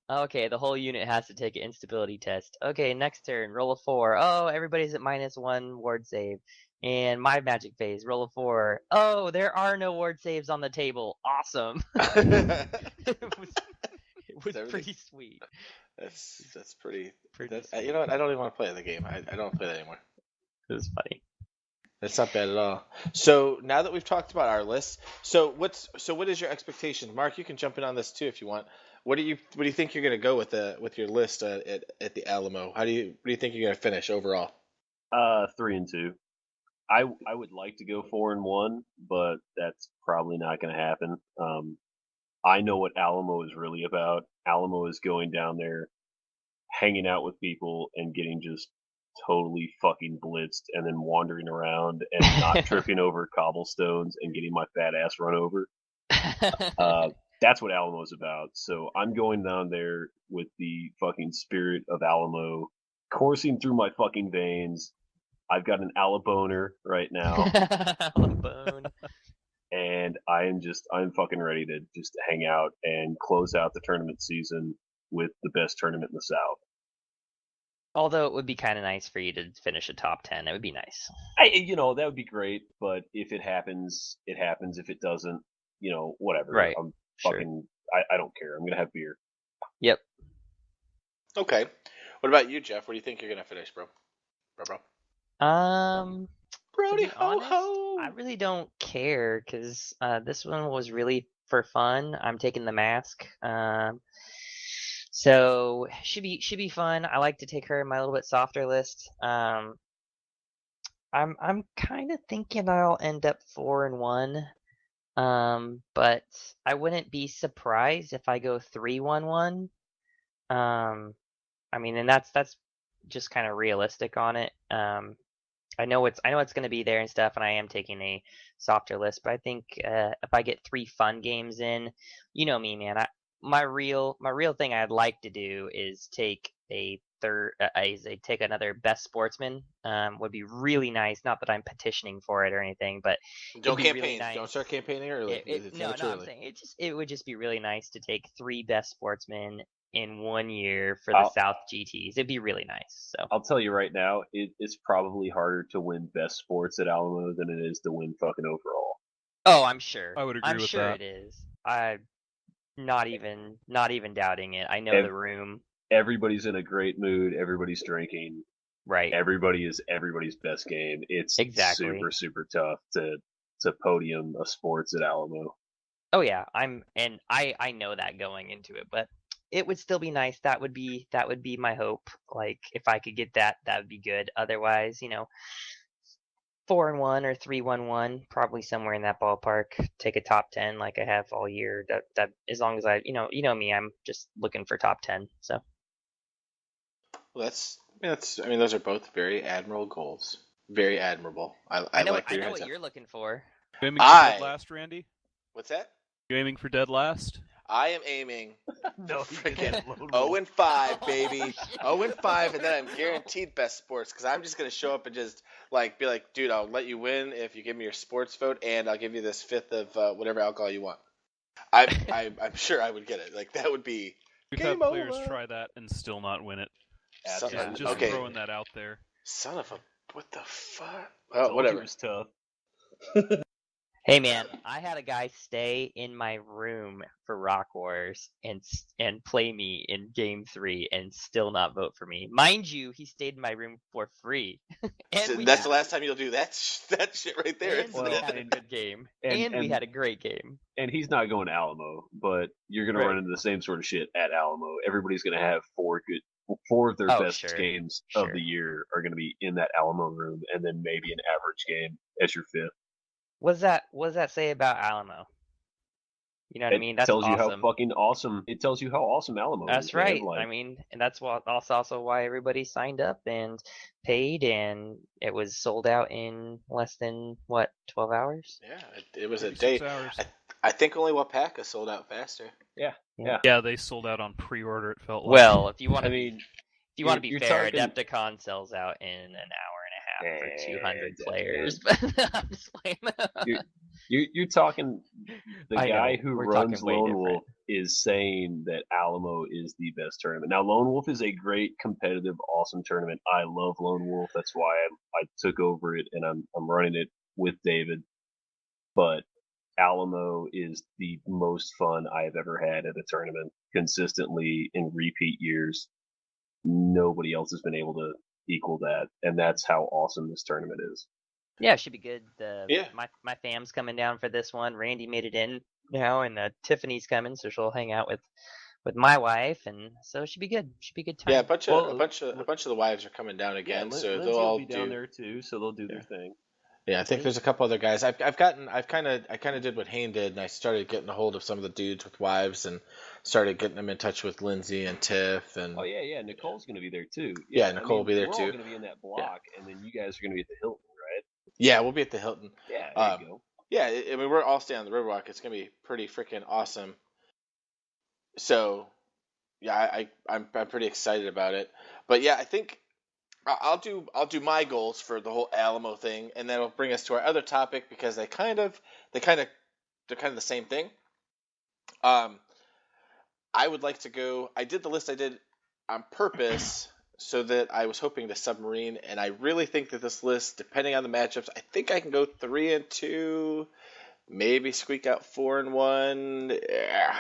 Okay, the whole unit has to take an instability test. Okay, next turn, roll a 4. Oh, everybody's at -1 ward save. And my magic phase, roll a 4. Oh, there are no ward saves on the table. Awesome. It was pretty sweet. That's pretty. Pretty You know what? I don't even want to play the game. I don't play that anymore. It was funny. That's not bad at all. So now that we've talked about our list, what is your expectation, Mark? You can jump in on this too if you want. What do you think you're gonna go with your list at the Alamo? What do you think you're gonna finish overall? 3-2. I would like to go 4-1, but that's probably not going to happen. I know what Alamo is really about. Alamo is going down there, hanging out with people, and getting just totally fucking blitzed, and then wandering around and not tripping over cobblestones and getting my fat ass run over. That's what Alamo is about. So I'm going down there with the fucking spirit of Alamo coursing through my fucking veins. I've got an Alaboner right now. Alabone. And I'm fucking ready to just hang out and close out the tournament season with the best tournament in the South. Although it would be kind of nice for you to finish a top 10. That would be nice. That would be great, but if it happens, it happens. If it doesn't, whatever. Right. I'm fucking, I don't care. I'm going to have beer. Yep. Okay. What about you, Jeff? What do you think you're going to finish, bro? Brody ho ho. I really don't care because this one was really for fun. I'm taking the mask. So should be fun. I like to take her in my little bit softer list. I'm kind of thinking I'll end up 4-1. But I wouldn't be surprised if I go 3-1-1. I mean, and that's just kind of realistic on it. I know it's going to be there and stuff, and I am taking a softer list. But I think if I get 3 fun games in, you know me, man. My real thing I'd like to do is take take another best sportsman. Would be really nice. Not that I'm petitioning for it or anything, but don't campaign. Really nice. Don't start campaigning early. No, I'm saying it would just be really nice to take 3 best sportsmen in 1 year for the South GTs. It'd be really nice. So I'll tell you right now, it's probably harder to win best sports at Alamo than it is to win fucking overall. Oh, I'm sure. I would agree with that. I'm sure it is. I'm not even doubting it. I know the room. Everybody's in a great mood. Everybody's drinking. Right. Everybody is everybody's best game. It's super, super tough to podium a sports at Alamo. Oh yeah, I know that going into it, but it would still be nice. That would be my hope. Like if I could get that would be good. Otherwise, 4-1 or 3-1-1, probably somewhere in that ballpark. Take a top 10 like I have all year. That as long as I, you know me, I'm just looking for top 10. So. Well, those are both very admirable goals. Very admirable. I know what you're looking for. You aiming for dead last, Randy? What's that? You aiming for dead last? I am aiming freaking 0-5, baby. 0-5, and then I'm guaranteed best sports because I'm just gonna show up and just be like, dude, I'll let you win if you give me your sports vote, and I'll give you this 5th of whatever alcohol you want. I'm sure I would get it. Like that would be. We've had players try that and still not win it. Just throwing that out there. Son of a, what the fuck? Well, whatever. It's tough. Hey man, I had a guy stay in my room for Rock Wars and play me in Game 3 and still not vote for me. Mind you, he stayed in my room for free. That's the last time you'll do that shit right there. And we had a good game. And we had a great game. And he's not going to Alamo, but you're going to run into the same sort of shit at Alamo. Everybody's going to have 4 of their best games of the year are going to be in that Alamo room, and then maybe an average game as your 5th. What does that say about Alamo? You know what I mean? That's tells awesome. You how fucking awesome. It tells you how awesome Alamo is. That's right. I mean, and that's also why everybody signed up and paid, and it was sold out in less than 12 hours? Yeah, it was a day. I think only Wapaka sold out faster. Yeah, they sold out on pre-order. It felt like. Well, if you want to be fair, Adepticon sells out in an hour and a half for 200 players. But I'm just playing. You're talking the I guy know, who we're runs talking way Lone different. Wolf is saying that Alamo is the best tournament. Now, Lone Wolf is a great, competitive, awesome tournament. I love Lone Wolf. That's why I took over it and I'm running it with David. But Alamo is the most fun I have ever had at a tournament consistently in repeat years. Nobody else has been able to equal that, and that's how awesome this tournament is. Yeah, it should be good. Yeah. My fam's coming down for this one. Randy made it in now, and Tiffany's coming, so she'll hang out with my wife, and so it should be good. Should be a good time. Yeah, a bunch of the wives are coming down again, so Lindsay they'll all will be down there too, so they'll do their thing. Yeah, I think there's a couple other guys. I kind of did what Hayne did, and I started getting a hold of some of the dudes with wives, and started getting them in touch with Lindsay and Tiff, and Nicole's gonna be there too. Yeah, Nicole will be there we're too. All gonna be in that block, and then you guys are gonna be at the Hilton, right? Yeah, we'll be at the Hilton. Yeah, there you go. Yeah, I mean we're all staying on the Riverwalk. It's gonna be pretty freaking awesome. So, yeah, I'm pretty excited about it. But yeah, I think I'll do my goals for the whole Alamo thing, and that'll bring us to our other topic because they're kind of the same thing. I would like to go. I did the list I did on purpose so that I was hoping to submarine, and I really think that this list, depending on the matchups, I think I can go 3-2, maybe squeak out 4-1.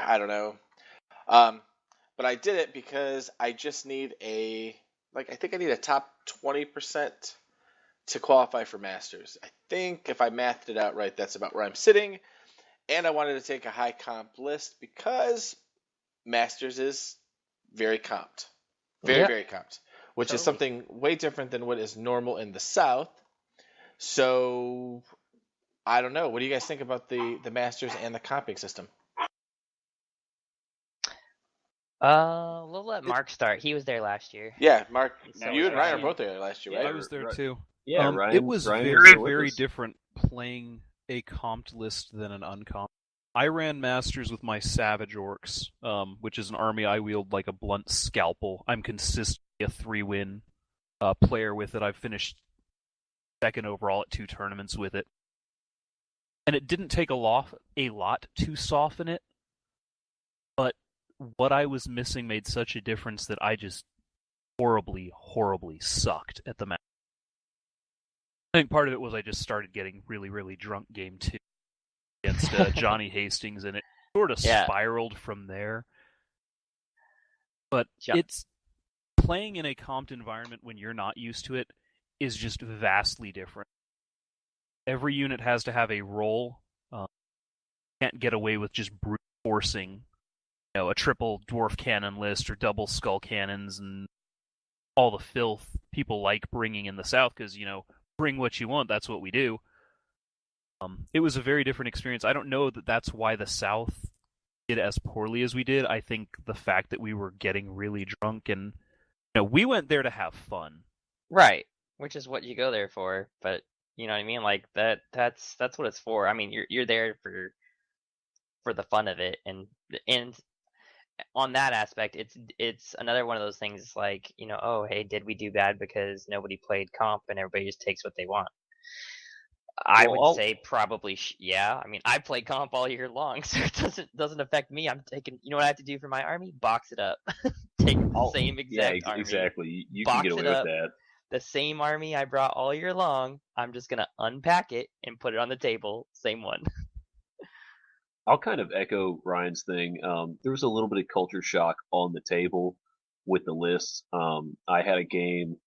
I don't know. But I did it because I just need I think I need a top 20% to qualify for Masters. I think if I mathed it out right, that's about where I'm sitting. And I wanted to take a high comp list because Masters is very comped. Very comped. Which is something way different than what is normal in the South. So, I don't know. What do you guys think about the Masters and the comping system? We'll let Mark start. He was there last year. Yeah, Mark, So you was and Ryan Ryan. were both there last year, right? I was there too. Yeah, it was Ryan very different playing a comped list than an uncomped. I ran Masters with my Savage Orcs, which is an army I wield like a blunt scalpel. I'm consistently a 3-win player with it. I've finished second overall at 2 tournaments with it. And it didn't take a lot to soften it, but what I was missing made such a difference that I just horribly sucked at the match. I think part of it was I just started getting really, really drunk game 2 against Johnny Hastings, and it sort of spiraled from there. But it's playing in a comped environment when you're not used to it is just vastly different. Every unit has to have a role. Can't get away with just brute forcing, a triple dwarf cannon list or double skull cannons and all the filth people like bringing in the South because, bring what you want, that's what we do. It was a very different experience. I don't know that that's why the South did as poorly as we did. I think the fact that we were getting really drunk and, we went there to have fun. Right, which is what you go there for, but you know what I mean? Like that's what it's for. I mean, you're there for the fun of it, and on that aspect, it's another one of those things like, oh, hey, did we do bad because nobody played comp and everybody just takes what they want? I would say probably, yeah. I mean, I play comp all year long, so it doesn't affect me. I'm taking, what I have to do for my army? Box it up. Take the same exact army. Exactly. You can get away with that. The same army I brought all year long, I'm just going to unpack it and put it on the table. Same one. I'll kind of echo Ryan's thing. There was a little bit of culture shock on the table with the lists. I had a game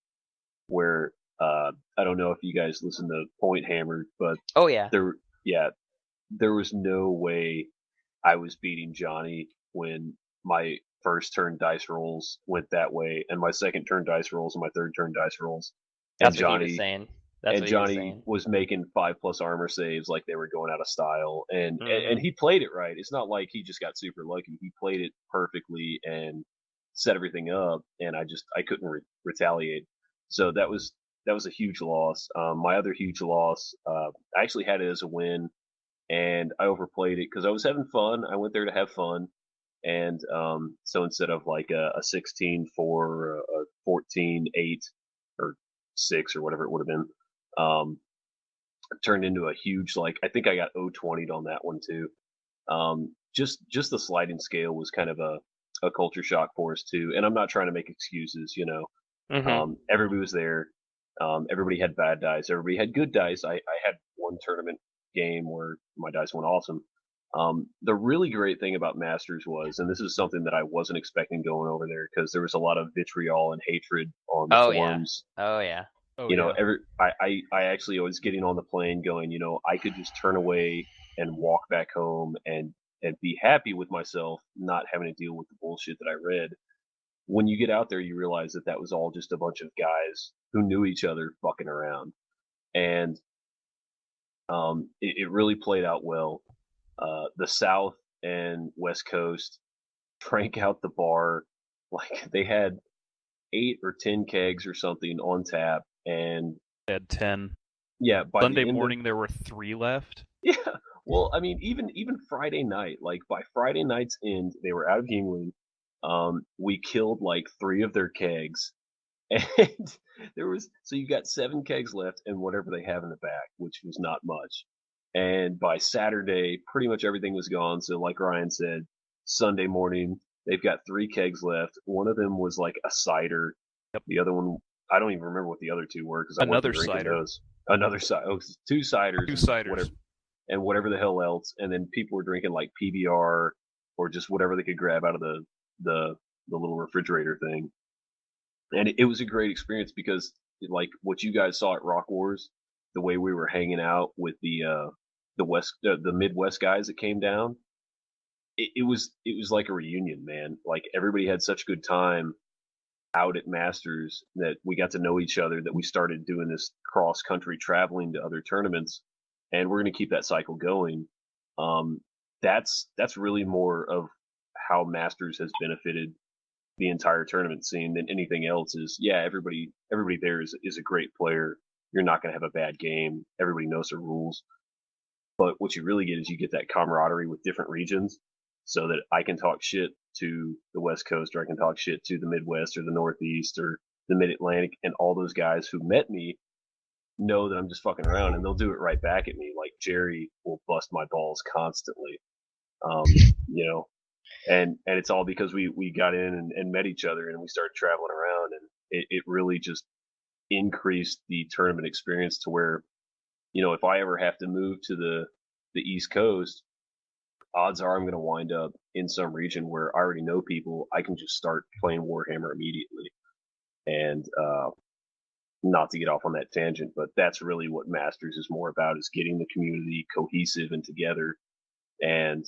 where I don't know if you guys listen to Point Hammer, but there was no way I was beating Johnny when my first turn dice rolls went that way, and my second turn dice rolls, and my third turn dice rolls. That's what he was saying. Johnny was making 5+ armor saves like they were going out of style, and he played it right. It's not like he just got super lucky. He played it perfectly and set everything up, and I couldn't retaliate. So that was a huge loss. My other huge loss, I actually had it as a win, and I overplayed it because I was having fun. I went there to have fun, and so instead of like a 16-4, a 14-8, or 6, or whatever it would have been, turned into a huge, like, I think I got 0-20'd on that one too. Just the sliding scale was kind of a culture shock for us too. And I'm not trying to make excuses, you know. Everybody was there. Everybody had bad dice. Everybody had good dice. I had one tournament game where my dice went awesome. The really great thing about Masters was, and this is something that I wasn't expecting going over there, because there was a lot of vitriol and hatred on the forums. Oh yeah. You know, I actually was getting on the plane going, you know, I could just turn away and walk back home and be happy with myself, not having to deal with the bullshit that I read. When you get out there, you realize that that was all just a bunch of guys who knew each other fucking around. And it really played out well. The South and West Coast drank out the bar. Like, they had 8 or 10 kegs or something on tap, and they had 10. Yeah, by Sunday morning there were 3 left. Yeah, well, I mean, even Friday night, like by Friday night's end, they were out of Yingling. We killed like 3 of their kegs, and so you got 7 kegs left and whatever they have in the back, which was not much. And by Saturday, pretty much everything was gone. So like Ryan said, Sunday morning, they've got 3 kegs left. One of them was like a cider. Yep. The other one, I don't even remember what the other 2 were, because I Another wasn't drinking cider. those. Another cider. Oh, 2 ciders. 2 ciders. Whatever the hell else. And then people were drinking like PBR or just whatever they could grab out of the little refrigerator thing. And it was a great experience, because like what you guys saw at Rock Wars, the way we were hanging out with the Midwest guys that came down, it was like a reunion, man. Like, everybody had such a good time out at Masters that we got to know each other, that we started doing this cross country traveling to other tournaments, and we're going to keep that cycle going. That's really more of how Masters has benefited the entire tournament scene than anything else. Is, yeah, everybody there is a great player. You're not going to have a bad game. Everybody knows the rules. But what you really get is you get that camaraderie with different regions, so that I can talk shit to the West Coast, or I can talk shit to the Midwest or the Northeast or the Mid-Atlantic, and all those guys who met me know that I'm just fucking around, and they'll do it right back at me. Like, Jerry will bust my balls constantly, you know, and it's all because we got in and met each other, and we started traveling around, and it really just increased the tournament experience to where, you know, if I ever have to move to the East Coast, odds are I'm going to wind up in some region where I already know people. I can just start playing Warhammer immediately. And not to get off on that tangent, but that's really what Masters is more about, is getting the community cohesive and together, and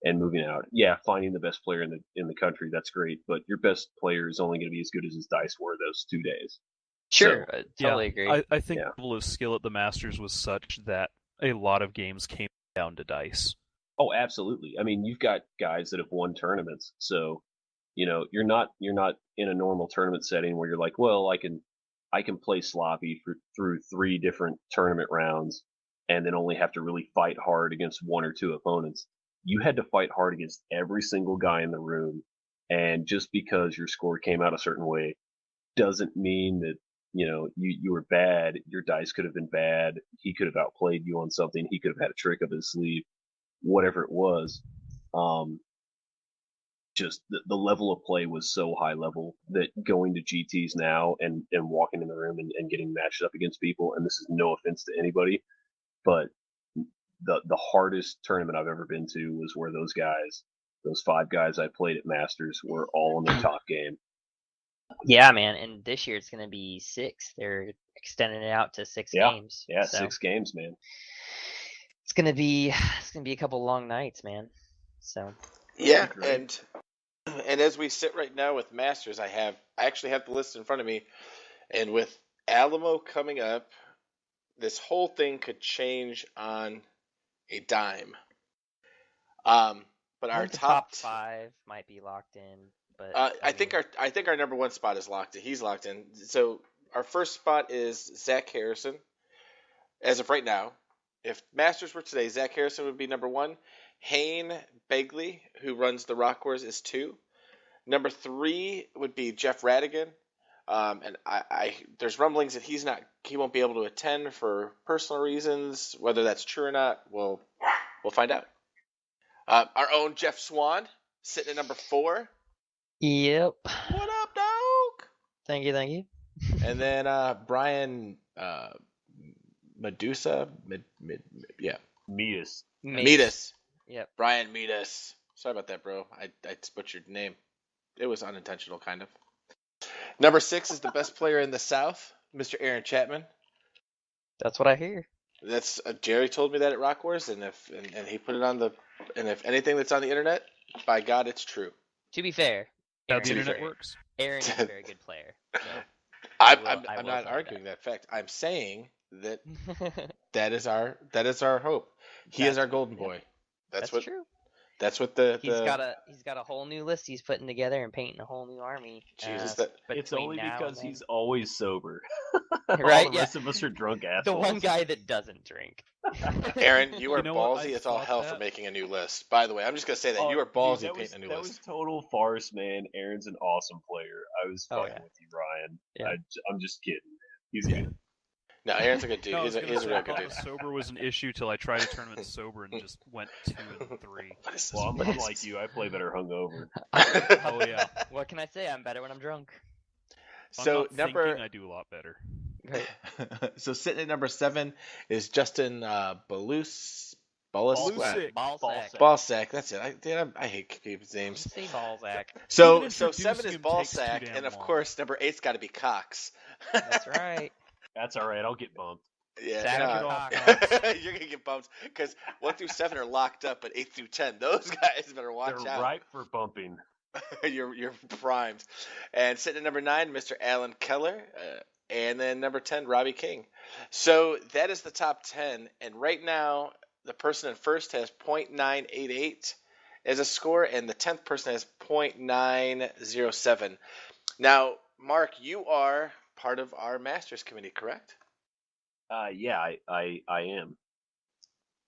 moving out. Yeah, finding the best player in the country, that's great, but your best player is only going to be as good as his dice were those 2 days. Sure, so, totally agree. I think the level of skill at the Masters was such that a lot of games came down to dice. Oh, absolutely. I mean, you've got guys that have won tournaments, so, you know, you're not in a normal tournament setting where you're like, well, I can play sloppy through 3 different tournament rounds and then only have to really fight hard against 1 or 2 opponents. You had to fight hard against every single guy in the room, and just because your score came out a certain way doesn't mean that, you know, you were bad. Your dice could have been bad. He could have outplayed you on something. He could have had a trick up his sleeve, whatever it was. Just the level of play was so high level that going to GTs now and walking in the room and getting matched up against people, and this is no offense to anybody, but the hardest tournament I've ever been to was where those 5 guys I played at Masters were all in their top game. Yeah, man, and this year it's going to be 6. They're extending it out to 6 games. Yeah, so 6 games, man. It's going to be a couple long nights, man. So yeah, and as we sit right now with Masters, I actually have the list in front of me, and with Alamo coming up, this whole thing could change on a dime. But our top 5 might be locked in. But I think our number 1 spot is locked in. He's locked in. So our first spot is Zach Harrison. As of right now, if Masters were today, Zach Harrison would be number 1. Hayne Begley, who runs the Rock Wars, is 2. Number 3 would be Jeff Radigan. And there's rumblings that he won't be able to attend for personal reasons. Whether that's true or not, we'll find out. Our own Jeff Swan sitting at number 4. Yep. What up, dog? Thank you. And then Brian Medusa, Metis. Yep. Brian Metis. Sorry about that, bro. I butchered your name. It was unintentional, kind of. Number 6 is the best player in the South, Mr. Aaron Chapman. That's what I hear. That's Jerry told me that at Rock Wars, and he put it on and if anything that's on the internet, by God, it's true. To be fair, How the internet works. Aaron is a very good player. So I'm not arguing that fact. I'm saying that that is our hope. He is our golden boy. That's true. That's what he's got a whole new list he's putting together and painting a whole new army. Jesus, it's only because he's always sober. Right? All the rest of us are drunk assholes. The one guy that doesn't drink. Aaron, you are ballsy as all hell for making a new list. By the way, I'm just gonna say that you are ballsy painting a new list. That was total farce, man. Aaron's an awesome player. I was fucking with you, Ryan. Yeah. I'm just kidding, man. He's good. No, Aaron's a good dude. No, he's a real good dude. Sober was an issue till I tried a tournament sober and just went 2 and 3. Well, I'm like you. I play better hungover. Oh yeah. What can I say? I'm better when I'm drunk. So I do a lot better. Right. So sitting at number 7 is Justin Balsack. That's it. I hate people's names. Say Balzac. So 7 is Balsack, and of course number 8's got to be Cox. That's right. That's all right. I'll get bumped. Yeah, you're gonna get bumped because 1 through 7 are locked up, but 8 through 10, those guys better watch out. They're ripe for bumping. You're primed. And sitting at number 9, Mr. Alan Keller, and then number 10, Robbie King. So that is the top 10, and right now the person in first has .988 as a score, and the 10th person has .907. Now, Mark, you are part of our Masters Committee, correct? Yeah, I am.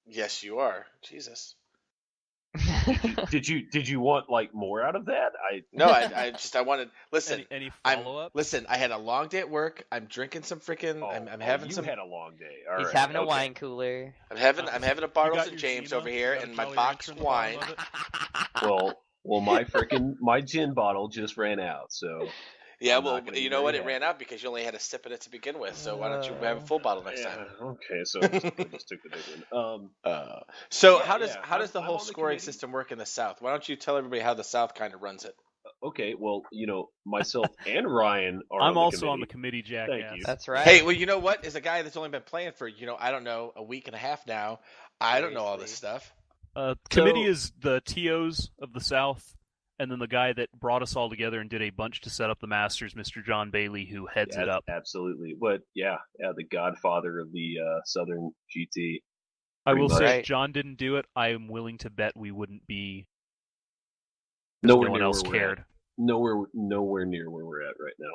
Yes, you are. Jesus. Did you want like more out of that? I wanted. Listen, any follow up? Listen, I had a long day at work. I'm drinking some freaking. I'm having some. You had a long day. He's having a wine cooler. I'm having a bottle of James over here and my box of wine. Well, my gin bottle just ran out, so. Yeah, well, you know what? It ran out because you only had a sip in it to begin with. So why don't you have a full bottle next time? Okay, so I just took the big one. So how does the whole scoring system work in the South? Why don't you tell everybody how the South kind of runs it? Okay, well, myself and Ryan are. I'm also on the committee, Jack. Thank you. That's right. Hey, well, you know what? As a guy that's only been playing for I don't know, a week and a half now, I don't know all this stuff. Committee is the TOs of the South. And then the guy that brought us all together and did a bunch to set up the Masters, Mr. John Bailey, who heads it up. Absolutely. But the godfather of the Southern GT. I will say, if John didn't do it, I am willing to bet we wouldn't be. No one else cared. Nowhere near where we're at right now.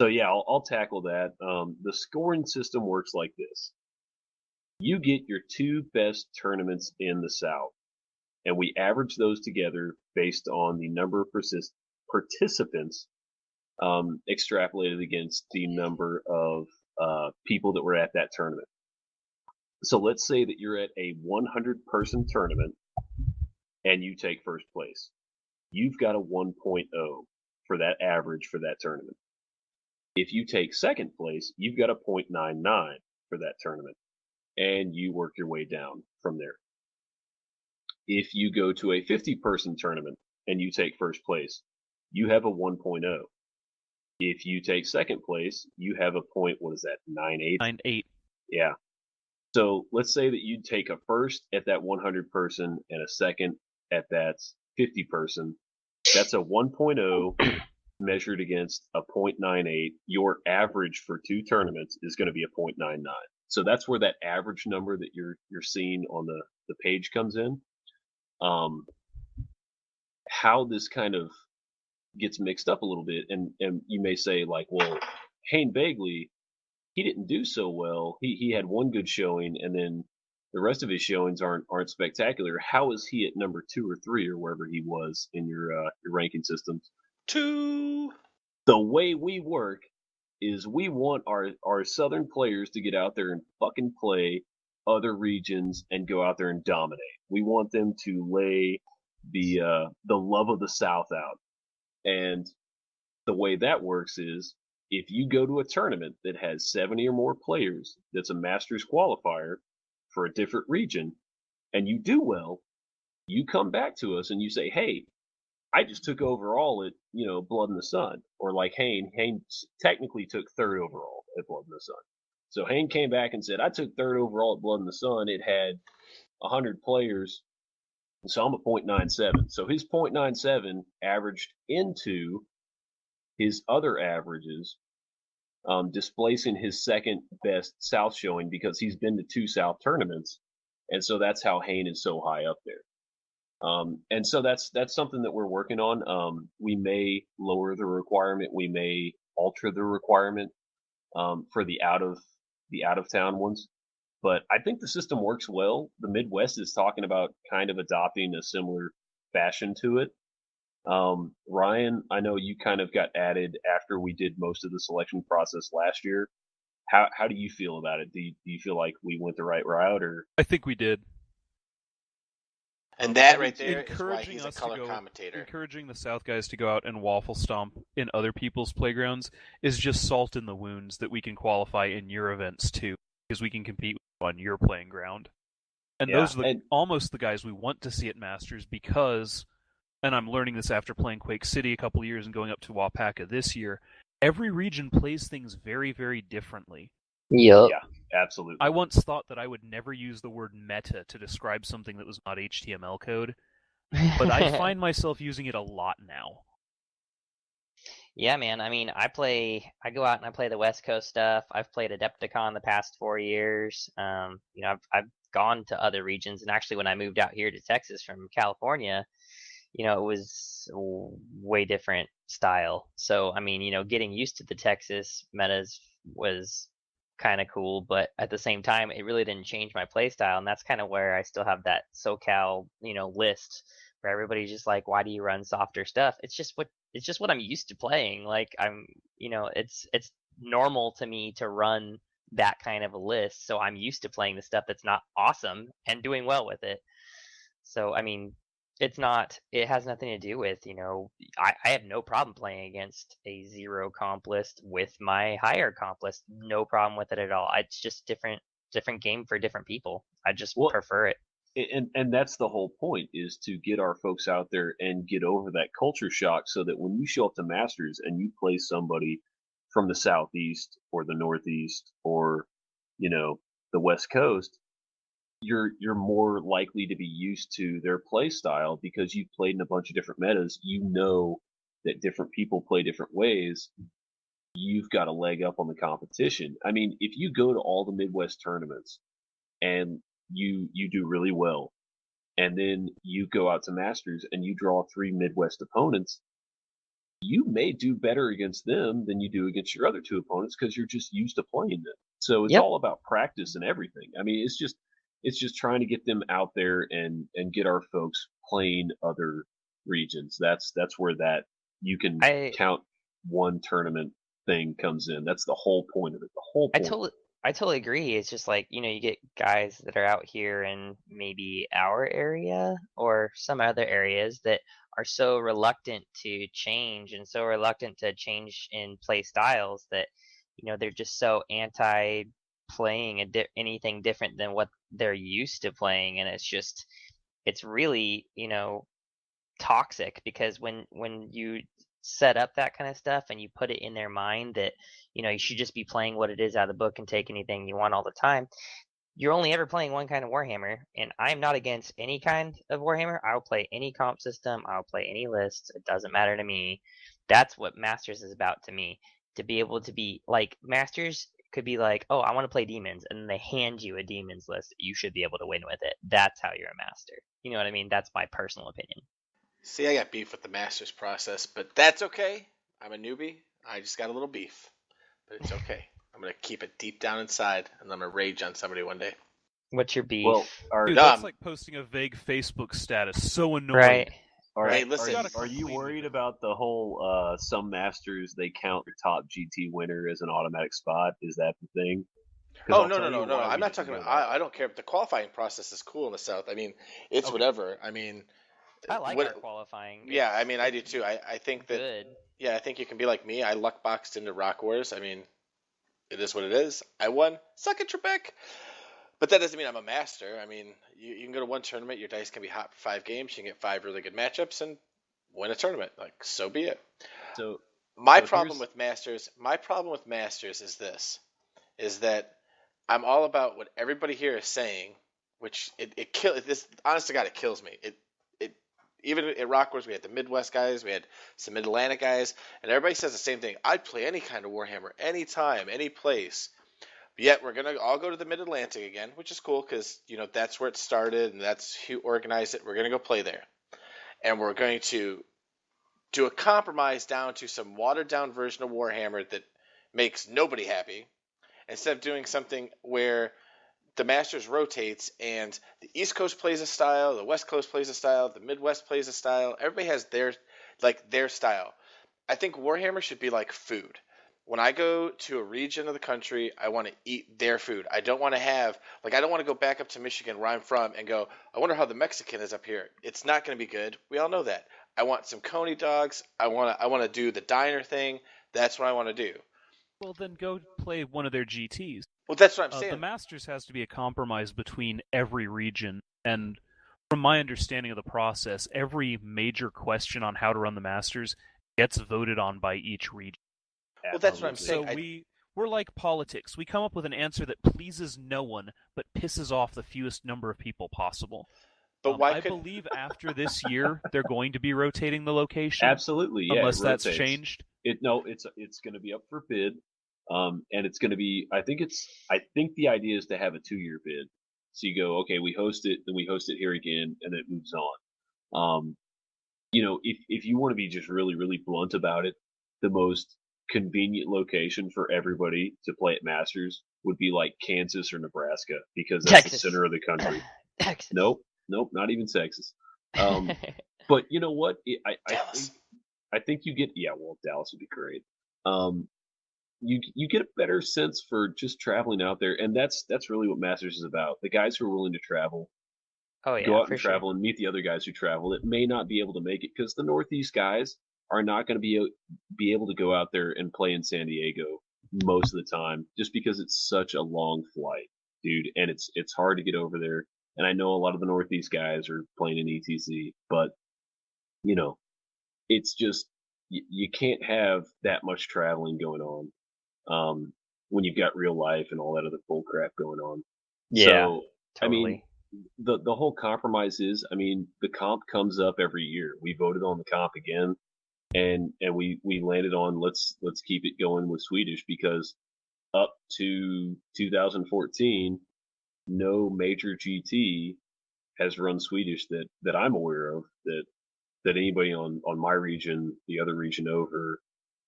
So I'll tackle that. The scoring system works like this: you get your 2 best tournaments in the South, and we average those together based on the number of participants extrapolated against the number of people that were at that tournament. So let's say that you're at a 100-person tournament and you take first place. You've got a 1.0 for that average for that tournament. If you take second place, you've got a 0.99 for that tournament, and you work your way down from there. If you go to a 50-person tournament and you take first place, you have a 1.0. If you take second place, you have a 98? 98. Yeah. So let's say that you take a first at that 100-person and a second at that 50-person. That's a 1.0 measured against a 0.98. Your average for 2 tournaments is going to be a 0.99. So that's where that average number that you're seeing on the page comes in. How this kind of gets mixed up a little bit, and you may say like, well, Hayne Bagley, he didn't do so well. He had one good showing, and then the rest of his showings aren't spectacular. How is he at number 2 or 3 or wherever he was in your ranking systems? 2. The way we work is we want our southern players to get out there and fucking play other regions and go out there and dominate. We want them to lay the love of the South out. And the way that works is if you go to a tournament that has 70 or more players, that's a Masters qualifier for a different region, and you do well, you come back to us and you say, hey, I just took overall at, Blood in the Sun. Or like Hayne technically took third overall at Blood in the Sun. So Hayne came back and said, I took third overall at Blood in the Sun. It had 100 players. So I'm a .97. So his .97 averaged into his other averages, displacing his second best South showing because he's been to 2 South tournaments. And so that's how Hayne is so high up there. And so that's something that we're working on. We may lower the requirement. We may alter the requirement for the out of town ones. But I think the system works well. The Midwest is talking about kind of adopting a similar fashion to it. Ryan, I know you kind of got added after we did most of the selection process last year. How do you feel about it? Do you feel like we went the right route, or? I think we did. And that right there is why he's a color commentator. Encouraging the South guys to go out and waffle stomp in other people's playgrounds is just salt in the wounds that we can qualify in your events too, because we can compete on your playing ground. And those are almost the guys we want to see at Masters because, and I'm learning this after playing Quake City a couple of years and going up to Wapaka this year, every region plays things very, very differently. Yep. Yeah, absolutely. I once thought that I would never use the word meta to describe something that was not HTML code, but I find myself using it a lot now. Yeah, man. I mean, I go out and I play the West Coast stuff. I've played Adepticon the past 4 years. I've gone to other regions, and actually when I moved out here to Texas from California, it was way different style. So, I mean, getting used to the Texas metas was kind of cool, but at the same time, it really didn't change my play style, and that's kind of where I still have that SoCal, list where everybody's just like, why do you run softer stuff? It's just what I'm used to playing. Like it's normal to me to run that kind of a list, so I'm used to playing the stuff that's not awesome and doing well with it. So I mean, it has nothing to do with, I have no problem playing against a 0 comp list with my higher comp list. No problem with it at all. It's just different game for different people. I just prefer it. And that's the whole point, is to get our folks out there and get over that culture shock so that when you show up to Masters and you play somebody from the Southeast or the Northeast or, the West Coast, you're more likely to be used to their play style because you've played in a bunch of different metas. You know that different people play different ways. You've got a leg up on the competition. I mean, if you go to all the Midwest tournaments and you do really well, and then you go out to Masters and you draw 3 Midwest opponents, you may do better against them than you do against your other 2 opponents because you're just used to playing them. So it's all about practice and everything. I mean, it's just trying to get them out there and get our folks playing other regions. That's where that you can count one tournament thing comes in. That's the whole point of it. The whole point. I totally agree. It's just like, you get guys that are out here in maybe our area or some other areas that are so reluctant to change and so reluctant to change in play styles that, they're just so anti playing anything different than what they're used to playing. And it's really, toxic, because when you set up that kind of stuff and you put it in their mind that, you should just be playing what it is out of the book and take anything you want all the time, you're only ever playing one kind of Warhammer. And I'm not against any kind of Warhammer. I'll play any comp system. I'll play any list. It doesn't matter to me. That's what Masters is about to me. To be able to be like, Masters could be like, oh, I want to play demons, and then they hand you a demons list. You should be able to win with it. That's how you're a master. You know what I mean? That's my personal opinion. See, I got beef with the Masters process, but that's okay. I'm a newbie. I just got a little beef, but it's okay. I'm going to keep it deep down inside, and I'm going to rage on somebody one day. What's your beef? Dude, that's like posting a vague Facebook status. So annoying. Right. All right. Hey, listen. Are you worried about the whole some masters they count their top GT winner as an automatic spot? Is that the thing? Oh, no. I'm not talking about. I don't care. The qualifying process is cool in the South. I mean, it's whatever. I mean, I like our qualifying. Yeah, I mean, I do too. I think that. Good. Yeah, I think you can be like me. I luck boxed into Rock Wars. I mean, it is what it is. I won. Suck it, Trebek. But that doesn't mean I'm a master. I mean, you can go to one tournament, your dice can be hot for 5 games, you can get 5 really good matchups and win a tournament. Like, so be it. My problem with masters is this, is that I'm all about what everybody here is saying, which honest to God, it kills me. Even at Rock Wars, we had the Midwest guys, we had some Mid-Atlantic guys, and everybody says the same thing. I'd play any kind of Warhammer, anytime, any place. But yet we're going to all go to the Mid-Atlantic again, which is cool because, that's where it started and that's who organized it. We're going to go play there. And we're going to do a compromise down to some watered-down version of Warhammer that makes nobody happy, instead of doing something where the Masters rotates and the East Coast plays a style, the West Coast plays a style, the Midwest plays a style. Everybody has their style. I think Warhammer should be like food. When I go to a region of the country, I want to eat their food. I don't want to go back up to Michigan where I'm from and go, I wonder how the Mexican is up here. It's not going to be good. We all know that. I want some Coney dogs. I want to do the diner thing. That's what I want to do. Well, then go play one of their GTs. Well, that's what I'm saying. The Masters has to be a compromise between every region, and from my understanding of the process, every major question on how to run the Masters gets voted on by each region. Well, that's what I'm saying. So we're like politics. We come up with an answer that pleases no one, but pisses off the fewest number of people possible. But I believe after this year, they're going to be rotating the location. Absolutely, yeah. Unless that's changed. It's going to be up for bid. And it's going to be, I think the idea is to have a 2-year bid. So you go, okay, we host it, then we host it here again, and then it moves on. If you want to be just really, really blunt about it, the most convenient location for everybody to play at Masters would be like Kansas or Nebraska, because that's the center of the country. Texas. Nope, not even Texas. But you know what? I think you get, Dallas would be great. You get a better sense for just traveling out there, and that's really what Masters is about. The guys who are willing to travel, go out and travel and meet the other guys who travel that may not be able to make it, because the Northeast guys are not going to be able to go out there and play in San Diego most of the time, just because it's such a long flight, dude, and it's hard to get over there. And I know a lot of the Northeast guys are playing in ETC, but it's just you can't have that much traveling going on when you've got real life and all that other bull crap going on. Yeah, so, totally. I mean, the whole compromise is, the comp comes up every year. We voted on the comp again, and we landed on let's keep it going with Swedish, because up to 2014, no major GT has run Swedish that I'm aware of, that anybody on my region, the other region over,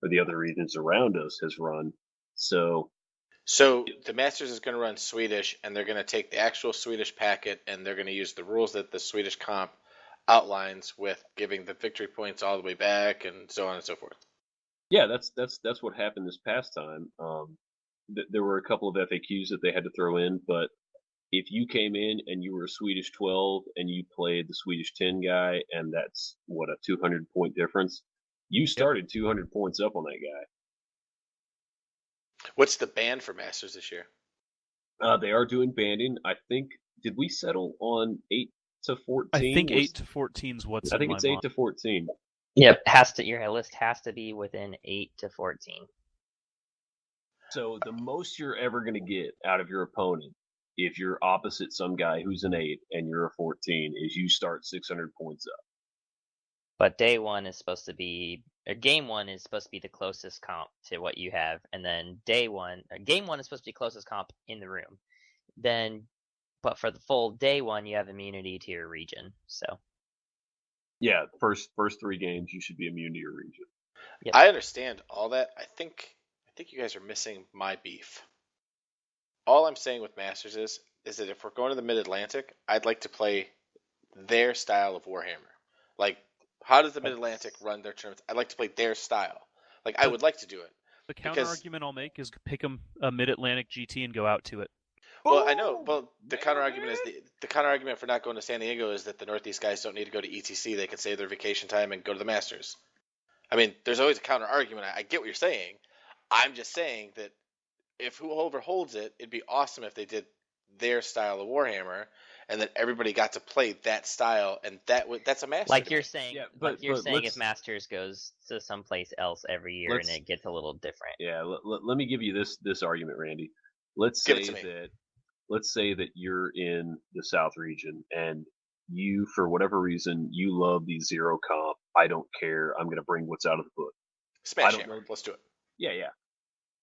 or the other regions around us has run. So the Masters is going to run Swedish, and they're going to take the actual Swedish packet, and they're going to use the rules that the Swedish comp outlines, with giving the victory points all the way back and so on and so forth. Yeah, that's what happened this past time. There were a couple of FAQs that they had to throw in, but if you came in and you were a Swedish 12 and you played the Swedish 10 guy, and that's a 200 point difference, you started 200 points up on that guy. What's the ban for Masters this year? They are doing banding. I think, did we settle on 8 to 14? I think 8 to 14 is what's I think it's 8 to 14. Yep, your list has to be within 8 to 14. So the most you're ever going to get out of your opponent, if you're opposite some guy who's an 8 and you're a 14, is you start 600 points up. But game one is supposed to be the closest comp to what you have, and then game one is supposed to be closest comp in the room. But for the full day one, you have immunity to your region. So yeah, first 3 games you should be immune to your region. Yep. I understand all that. I think you guys are missing my beef. All I'm saying with Masters is that if we're going to the Mid-Atlantic, I'd like to play their style of Warhammer. Like How does the Mid-Atlantic run their tournaments? I'd like to play their style. Like, I would like to do it. The counter argument I'll make is pick a Mid-Atlantic GT and go out to it. Well, I know. Well, the counter argument is the counter argument for not going to San Diego is that the Northeast guys don't need to go to ETC. They can save their vacation time and go to the Masters. I mean, there's always a counter argument. I get what you're saying. I'm just saying that if whoever holds it, it'd be awesome if they did their style of Warhammer, and then everybody got to play that style, and that's a Masters. Like you're saying, but if Masters goes to someplace else every year and it gets a little different. Yeah, let me give you this argument, Randy. Let's say that you're in the South region and you, for whatever reason, you love the zero comp. I don't care. I'm going to bring what's out of the book. Smash Hammer. Let's do it. Yeah.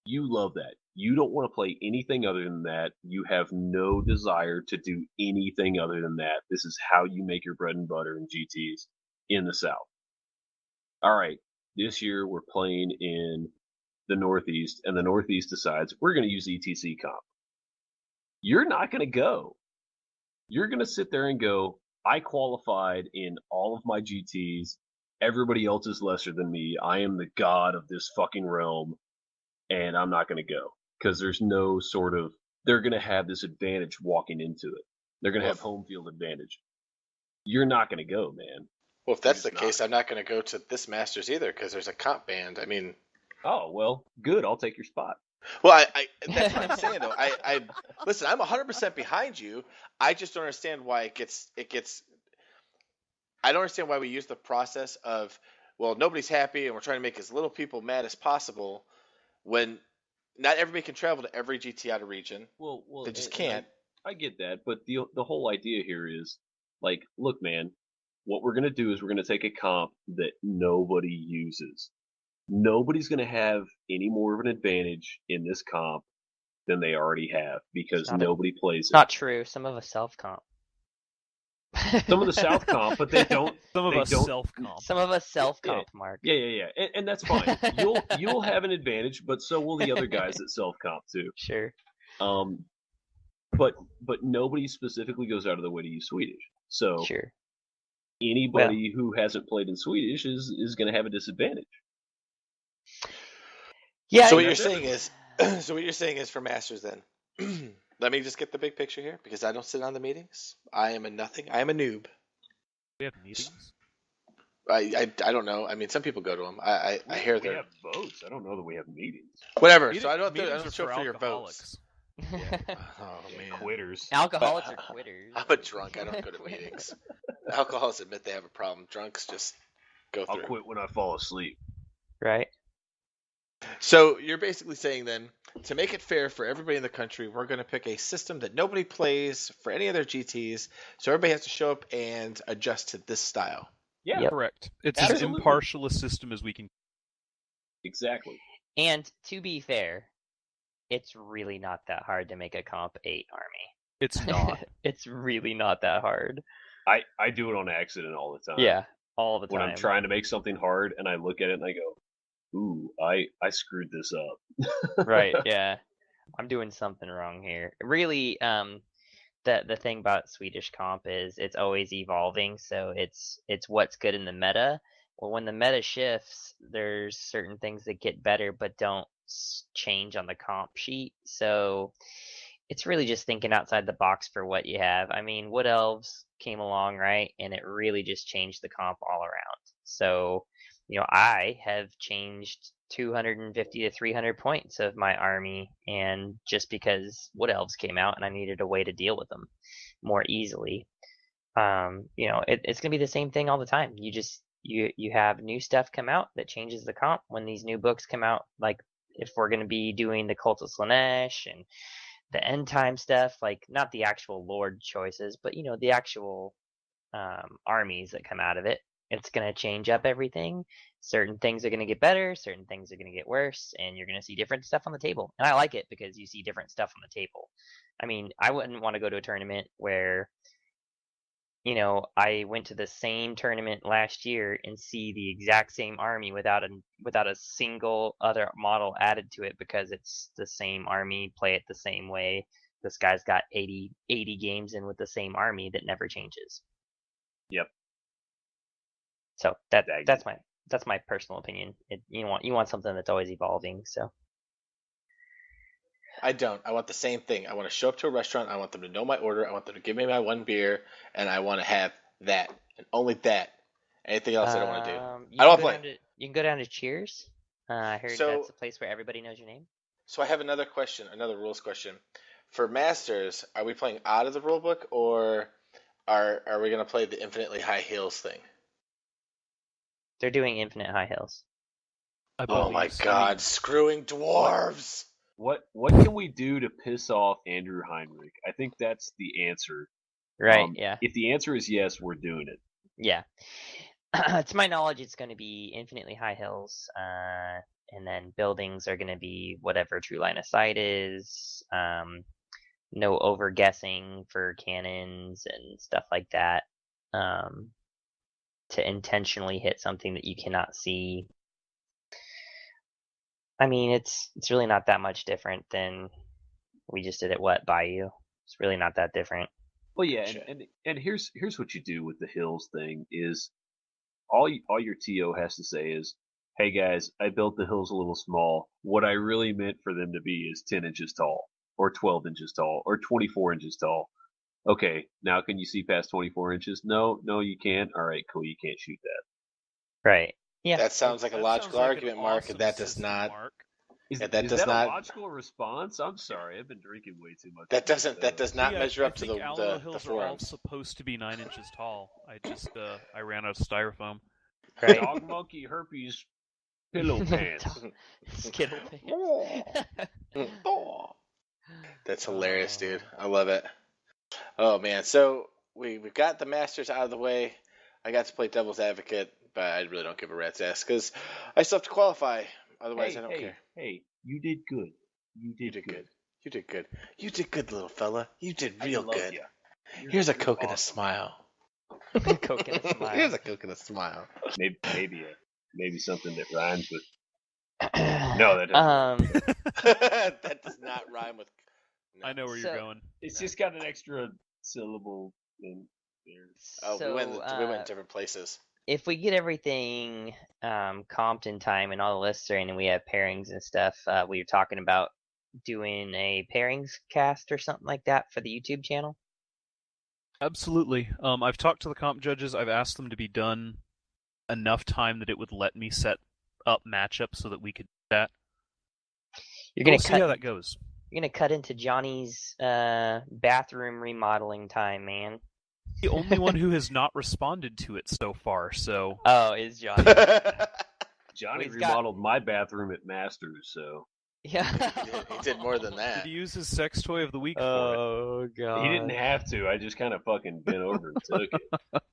You love that. You don't want to play anything other than that. You have no desire to do anything other than that. This is how you make your bread and butter in GTs in the South. All right. This year we're playing in the Northeast, and the Northeast decides we're going to use ETC comp. You're not going to go. You're going to sit there and go, I qualified in all of my GTs. Everybody else is lesser than me. I am the god of this fucking realm, and I'm not going to go. Because there's no sort of, they're going to have this advantage walking into it. They're going to have home field advantage. You're not going to go, man. Well, if that's the case, I'm not going to go to this Masters either, because there's a comp band. I mean... Oh, well, good. I'll take your spot. Well, that's what I'm saying, though. Listen, I'm 100% behind you. I just don't understand why it gets. I don't understand why we use the process of, well, nobody's happy and we're trying to make as little people mad as possible when not everybody can travel to every GT out of region. Well, they just can't. I get that, but the whole idea here is, like, look, man, what we're going to do is we're going to take a comp that nobody uses. Nobody's going to have any more of an advantage in this comp than they already have because nobody plays it. Not true. Some of us self-comp. Some of the South comp, but they don't. Some of us self-comp. Some of us self-comp, Mark. Yeah. And that's fine. You'll have an advantage, but so will the other guys that self-comp too. Sure. But nobody specifically goes out of the way to use Swedish. So sure. Anybody who hasn't played in Swedish is going to have a disadvantage. Yeah. So what you're saying is for Masters then. Let me just get the big picture here because I don't sit on the meetings. I am a nothing. I am a noob. We have meetings. I don't know. I mean, some people go to them. I hear we have votes. I don't know that we have meetings. Whatever. So I don't show for your votes. Yeah. Oh man. Quitters. Alcoholics are quitters. I'm a drunk. I don't go to meetings. Alcoholics admit they have a problem. Drunks just go through. I'll quit when I fall asleep. Right. So you're basically saying then, to make it fair for everybody in the country, we're going to pick a system that nobody plays for any of their GTs, so everybody has to show up and adjust to this style. Yeah, yep. Correct. It's as impartial a system as we can. Exactly. And to be fair, it's really not that hard to make a Comp 8 army. It's not. It's really not that hard. I do it on accident all the time. Yeah, all the time. When I'm trying to make something hard and I look at it and I go, ooh, I screwed this up. Right, yeah. I'm doing something wrong here. Really, the thing about Swedish comp is it's always evolving, so it's what's good in the meta. Well, when the meta shifts, there's certain things that get better but don't change on the comp sheet. So it's really just thinking outside the box for what you have. I mean, Wood Elves came along, right? And it really just changed the comp all around. So, I have changed 250 to 300 points of my army, and just because Wood Elves came out and I needed a way to deal with them more easily. It's going to be the same thing all the time. You have new stuff come out that changes the comp when these new books come out, like if we're going to be doing the Cult of Slaanesh and the end time stuff, like not the actual Lord choices, but the actual armies that come out of it. It's going to change up everything. Certain things are going to get better, certain things are going to get worse, and you're going to see different stuff on the table. And I like it because you see different stuff on the table. I mean, I wouldn't want to go to a tournament where I went to the same tournament last year and see the exact same army without a single other model added to it because it's the same army, play it the same way. This guy's got 80 games in with the same army that never changes. Yep. So that's my personal opinion. You want something that's always evolving. So I don't. I want the same thing. I want to show up to a restaurant. I want them to know my order. I want them to give me my one beer, and I want to have that and only that. Anything else I don't want to do. I don't play. You can go down to Cheers. I heard that's a place where everybody knows your name. So I have another question, another rules question. For Masters, are we playing out of the rulebook, or are we going to play the infinitely high heels thing? They're doing infinite high heels. Oh my God! Screwing dwarves. What can we do to piss off Andrew Heinrich? I think that's the answer. Right. Yeah. If the answer is yes, we're doing it. Yeah. To my knowledge, it's going to be infinitely high hills, and then buildings are going to be whatever true line of sight is. No over guessing for cannons and stuff like that. To intentionally hit something that you cannot see. I mean, it's really not that much different than we just did at Bayou. It's really not that different. Well, yeah, and here's what you do with the hills thing is all your TO has to say is, hey guys, I built the hills a little small. What I really meant for them to be is 10 inches tall, or 12 inches tall, or 24 inches tall. Okay, now can you see past 24 inches? No, you can't. All right, cool, you can't shoot that. Right. Yeah. That sounds like a logical argument, Mark. Awesome that does not. Is that that does not a logical response? I'm sorry, I've been drinking way too much. That does not measure up to the Alamo Hills forums. are all supposed to be 9 inches tall. I ran out of styrofoam. Right. Dog monkey herpes pillow pants. Skittle pants. That's hilarious, dude. I love it. Oh man, so we've got the Masters out of the way. I got to play devil's advocate, but I really don't give a rat's ass because I still have to qualify. Otherwise, I don't care. Hey, you did good. You did good. You did good. You did good, little fella. You did real good. You. Here's a Coke and a smile. Coke and a smile. Here's a Coke and a smile. Maybe something that rhymes with. No, that doesn't. That does not rhyme with. I know where you're going. It's just got an extra syllable in there. Oh, So, we went different places. If we get everything comped in time and all the lists are in and we have pairings and stuff, we were talking about doing a pairings cast or something like that for the YouTube channel. Absolutely. I've talked to the comp judges. I've asked them to be done enough time that it would let me set up matchups so that we could do that. We'll see how that goes. You're gonna cut into Johnny's bathroom remodeling time, man. The only one who has not responded to it so far, so... Oh, is Johnny. Johnny remodeled my bathroom at Masters, so... Yeah. He did more than that. Did he use his sex toy of the week for it? Oh, God. He didn't have to. I just kind of fucking bent over and took it.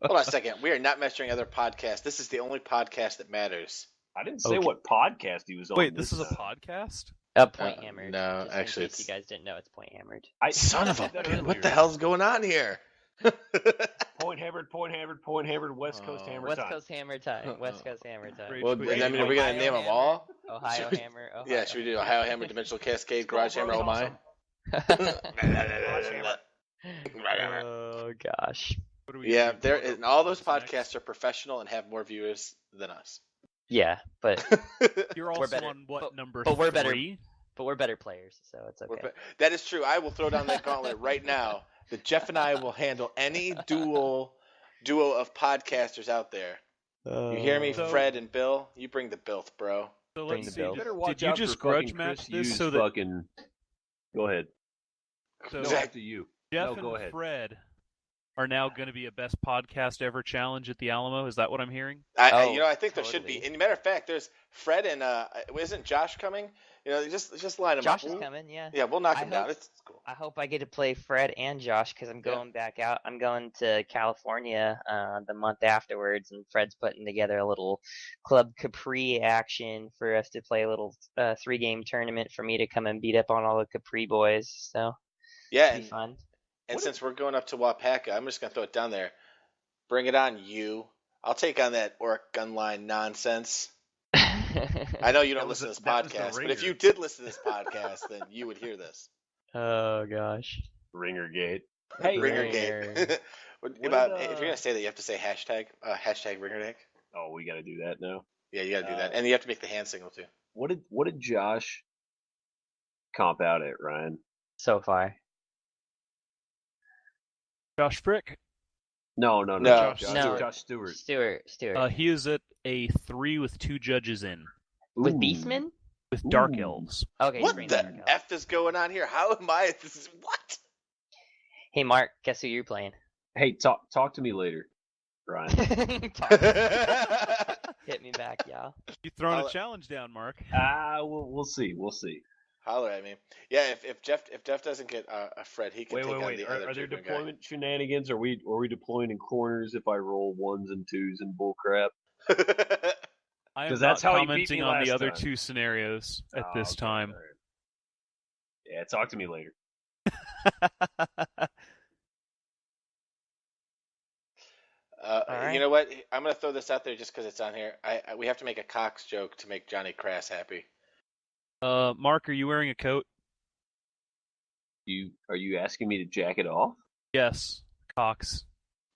Hold on a second. We are not measuring other podcasts. This is the only podcast that matters. I didn't say what podcast he was on. Wait, this is a podcast? Point Hammered. No, Just actually, in case you guys didn't know, it's Point Hammered. Son of a bitch! What the hell's going on here? Point Hammered, West Coast Hammer West time. Coast Hammer time. West Coast Hammer time. Well, and I mean, are we gonna name them all? Ohio Hammer. Yeah, should we do Ohio Hammer, Dimensional Cascade, Garage Hammer, oh my? Oh gosh. Yeah, and all those podcasts are professional and have more viewers than us. Yeah, but You're also on what number? But we're better. 3? But we're better players, so it's okay. That is true. I will throw down that gauntlet right now. That Jeff and I will handle any duo of podcasters out there. You hear me, Fred and Bill? You bring the bilth, bro. So Bring let's the see. bill. Did you just grudge match this so that fucking... Go ahead. so No, after you. Jeff go and ahead. Fred are now going to be a best podcast ever challenge at the Alamo? Is that what I'm hearing? I think there should be. And matter of fact, there's Fred and isn't Josh coming? Just line them up. Josh is coming, yeah. Yeah, we'll knock him down. It's cool. I hope I get to play Fred and Josh because I'm going back out. I'm going to California the month afterwards, and Fred's putting together a little Club Capri action for us to play a little 3-game tournament for me to come and beat up on all the Capri boys. So yeah, it'll be fun. And since we're going up to Wapaka, I'm just gonna throw it down there. Bring it on, you. I'll take on that orc gunline nonsense. I know you don't listen to this podcast, but if you did listen to this podcast, then you would hear this. Oh gosh. Ringergate. Hey, Ringergate. If you're gonna say that, you have to say hashtag Ringergate. Oh, we got to do that now. Yeah, you got to do that, and you have to make the hand signal too. What did Josh comp out at, Ryan? So far. Josh Frick. No. Josh Stewart. Stewart. He is at a 3 with 2 judges in. With Beastmen? With Dark Elves. Okay. What the F is going on here? How am I? What? Hey, Mark, guess who you're playing? Hey, talk to me later, Ryan. Hit me back, y'all. You throwing a challenge down, Mark? We'll see. Holler at me. Yeah, if Jeff doesn't get a Fred, he can take on the other. Are there Jupiter deployment shenanigans? Are we deploying in corners if I roll 1s and 2s and bullcrap? guy. I am that's not how he beat commenting me on the last other time. 2 scenarios at this time. All right. Yeah, talk to me later. Right. You know what? I'm gonna throw this out there just because it's on here. We have to make a Cox joke to make Johnny Crass happy. Mark, are you wearing a coat? Are you asking me to jack it off? Yes, Cox.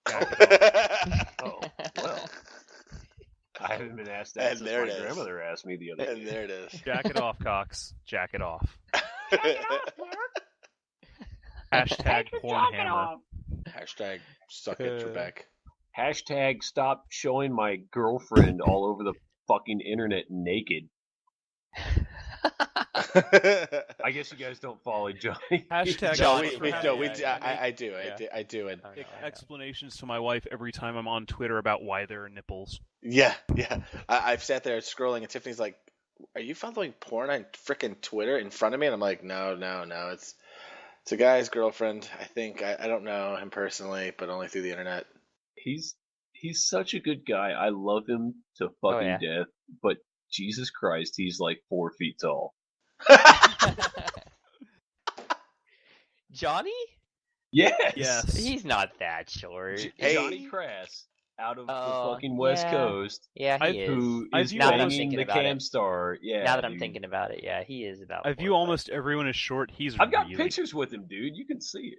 Oh, well. I haven't been asked that And since there my it is. grandmother asked me the other day. And there it is. Jack it off, Cox. Jack it off. Hashtag LoneHammer. Hashtag suck it, Trebek. Hashtag stop showing my girlfriend all over the fucking internet naked. I guess you guys don't follow Johnny. Hashtag I do. And explanations to my wife every time I'm on Twitter about why there are nipples. yeah. I've sat there scrolling, and Tiffany's like, "Are you following porn on frickin' Twitter in front of me?" And I'm like, "No. It's a guy's girlfriend. I think I don't know him personally, but only through the internet." He's such a good guy. I love him to fucking death. But Jesus Christ, he's like 4 feet tall. Johnny? Yes. He's not that short. Johnny Crass out of the fucking West Coast. Yeah, he is. Who is now that I'm banging thinking the about Cam it. Star. Yeah. Now that I'm thinking about it, yeah, he is about. I view almost everyone as short. He's I've got really... pictures with him, dude. You can see it.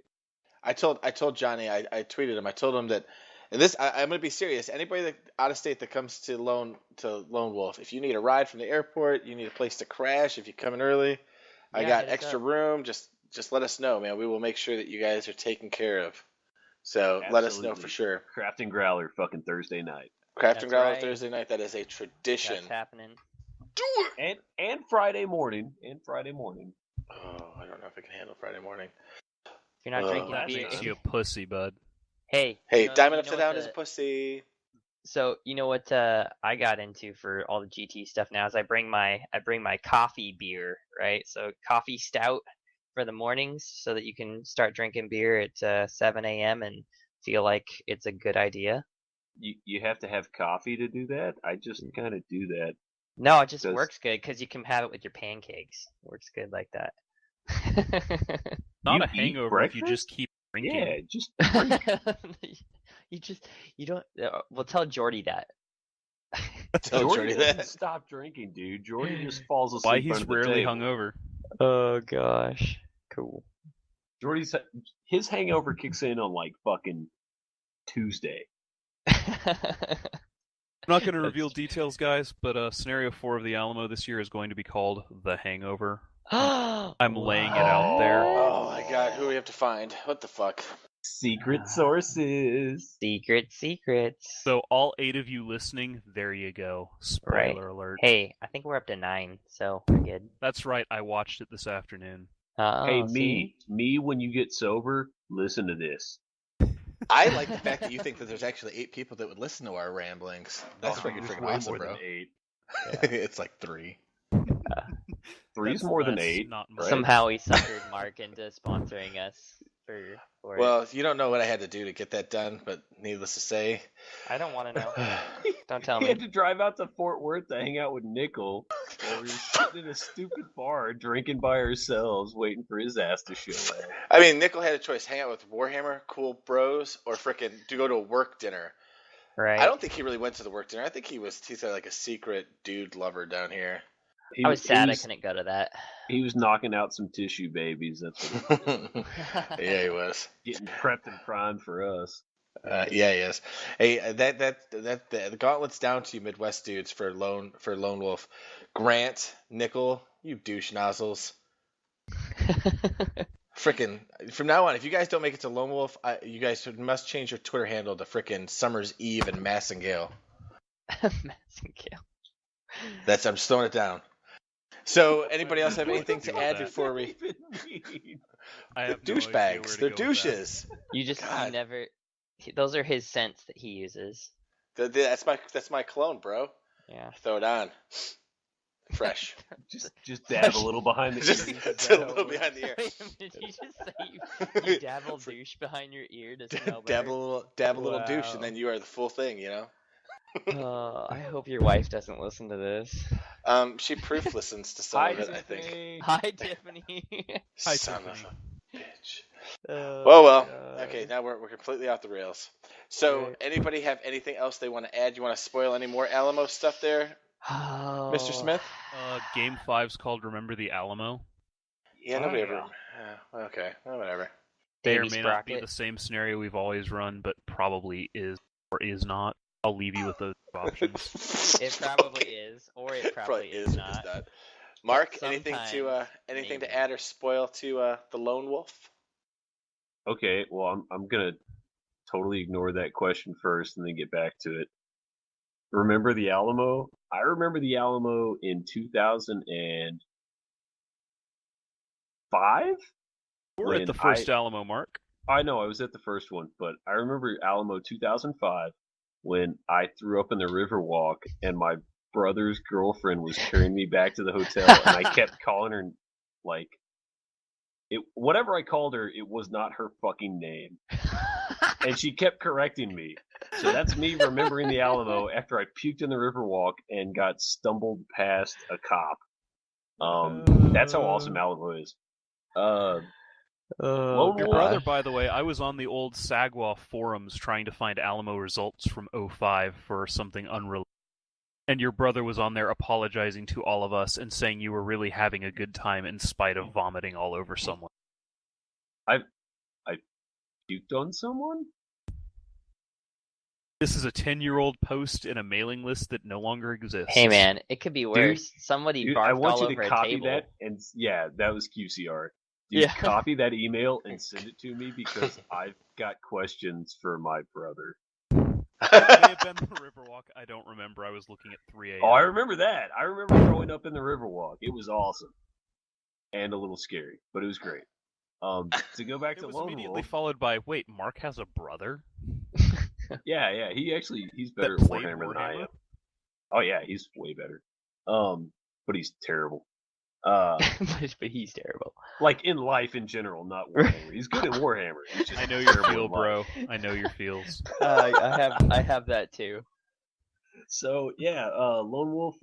I told Johnny, I tweeted him. I told him that, and this I'm gonna be serious. Anybody that out of state that comes to Lone Wolf, if you need a ride from the airport, you need a place to crash. If you come in early, I got extra room. Just let us know, man. We will make sure that you guys are taken care of. So let us know for sure. Craft and Growler, fucking Thursday night. Craft and Growler Thursday night. That is a tradition. That's happening. Do it. And Friday morning. Oh, I don't know if I can handle Friday morning. If you're not drinking That beer, makes you a pussy, bud. Hey, Diamond Upside Down is a pussy. So you know what I got into for all the GT stuff now is I bring my coffee beer, right? So coffee stout for the mornings so that you can start drinking beer at 7 a.m. and feel like it's a good idea. You have to have coffee to do that? I just kind of do that. No, it just works good because you can have it with your pancakes. It works good like that. Not a hangover if you just keep drinking. Yeah, just you don't. Well, tell Jordy that. Jordy doesn't stop drinking, dude. Jordy just falls asleep. Why he's rarely hungover. Oh gosh, cool. Jordy's his hangover kicks in on like fucking Tuesday. I'm not going to reveal details, guys, but Scenario 4 of the Alamo this year is going to be called The Hangover. I'm laying it out there. Oh my god, who do we have to find? What the fuck? Secret sources. Secrets. So all 8 of you listening, there you go. Spoiler alert. Hey, I think we're up to 9, so we're good. That's right, I watched it this afternoon. Hey, me, when you get sober, listen to this. I like the fact that you think that there's actually 8 people that would listen to our ramblings. That's freaking awesome, more bro. than 8. Yeah. It's like 3. 3's more than 8. Right? Somehow he suckered Mark into sponsoring us for Well, you don't know what I had to do to get that done, but needless to say, I don't want to know. Don't tell We me. had to drive out to Fort Worth to hang out with Nickel while we were sitting in a stupid bar drinking by ourselves, waiting for his ass to show up. I mean, Nickel had a choice: hang out with Warhammer, cool bros, or frickin' to go to a work dinner. Right. I don't think he really went to the work dinner. I think he's like a secret dude lover down here. I was sad I couldn't go to that. He was knocking out some tissue babies. That's what Yeah, he was. getting prepped and primed for us. Yeah, he is. Hey, the gauntlet's down to you, Midwest dudes, for Lone Wolf. Grant, Nickel, you douche nozzles. Frickin' from now on, if you guys don't make it to Lone Wolf, you guys must change your Twitter handle to frickin' Summer's Eve and Massingale. Massingale. I'm just throwing it down. So, anybody else have anything to add before we? I have Douchebags. They're douches. You never. Those are his scents that he uses. That's my cologne, bro. Yeah. Throw it on. Fresh. just dab a little behind the ear. Just a little behind the ear. Wait a minute, did you just say you dabble douche behind your ear to smell better? Dab a little douche, and then you are the full thing, you know? I hope your wife doesn't listen to this. She proof listens to some of it, I think. Hi, Tiffany. Hi, Son Tiffany. of a bitch. Well. God. Okay, now we're completely off the rails. So, Right. anybody have anything else they want to add? You want to spoil any more Alamo stuff there, Mr. Smith? Game 5's called Remember the Alamo. Yeah, nobody ever. Okay, whatever. May or Davey may not be Sprocket. the same scenario we've always run, but probably is or is not. I'll leave you with those options. It probably is, or it probably is or not. Mark, But anything maybe. to add or spoil to the Lone Wolf? Okay, well, I'm gonna totally ignore that question first and then get back to it. Remember the Alamo? I remember the Alamo in 2005. We're at the first Alamo, Mark. I know I was at the first one, but I remember Alamo 2005 when I threw up in the Riverwalk and my brother's girlfriend was carrying me back to the hotel, and I kept calling her like whatever I called her, it was not her fucking name. And she kept correcting me. So that's me remembering the Alamo after I puked in the Riverwalk and got stumbled past a cop. That's how awesome Alamo is. Your brother, by the way, I was on the old Sagwa forums trying to find Alamo results from 05 for something unrelated. And your brother was on there apologizing to all of us and saying you were really having a good time in spite of vomiting all over someone. I puked on someone? This is a 10-year-old post in a mailing list that no longer exists. Hey man, it could be worse. Somebody Dude, barfed I want all you over to a copy table. that, and yeah, that was QCR. Dude, Yeah. copy that email and send it to me because I've got questions for my brother. It may have been the Riverwalk. I don't remember. I was looking at 3 a.m. Oh, I remember that. I remember growing up in the Riverwalk. It was awesome. And a little scary, but it was great. To go back It to was Lone immediately Wolf. followed by, wait, Mark has a brother? Yeah, he's better at That played Warhammer than I Warhammer? am. Oh yeah, he's way better. But he's terrible. But he's terrible. Like in life in general, not Warhammer. He's good at Warhammer. He's just I know your terrible feel, in bro. life. I know your feels. I have that too. So yeah, Lone Wolf.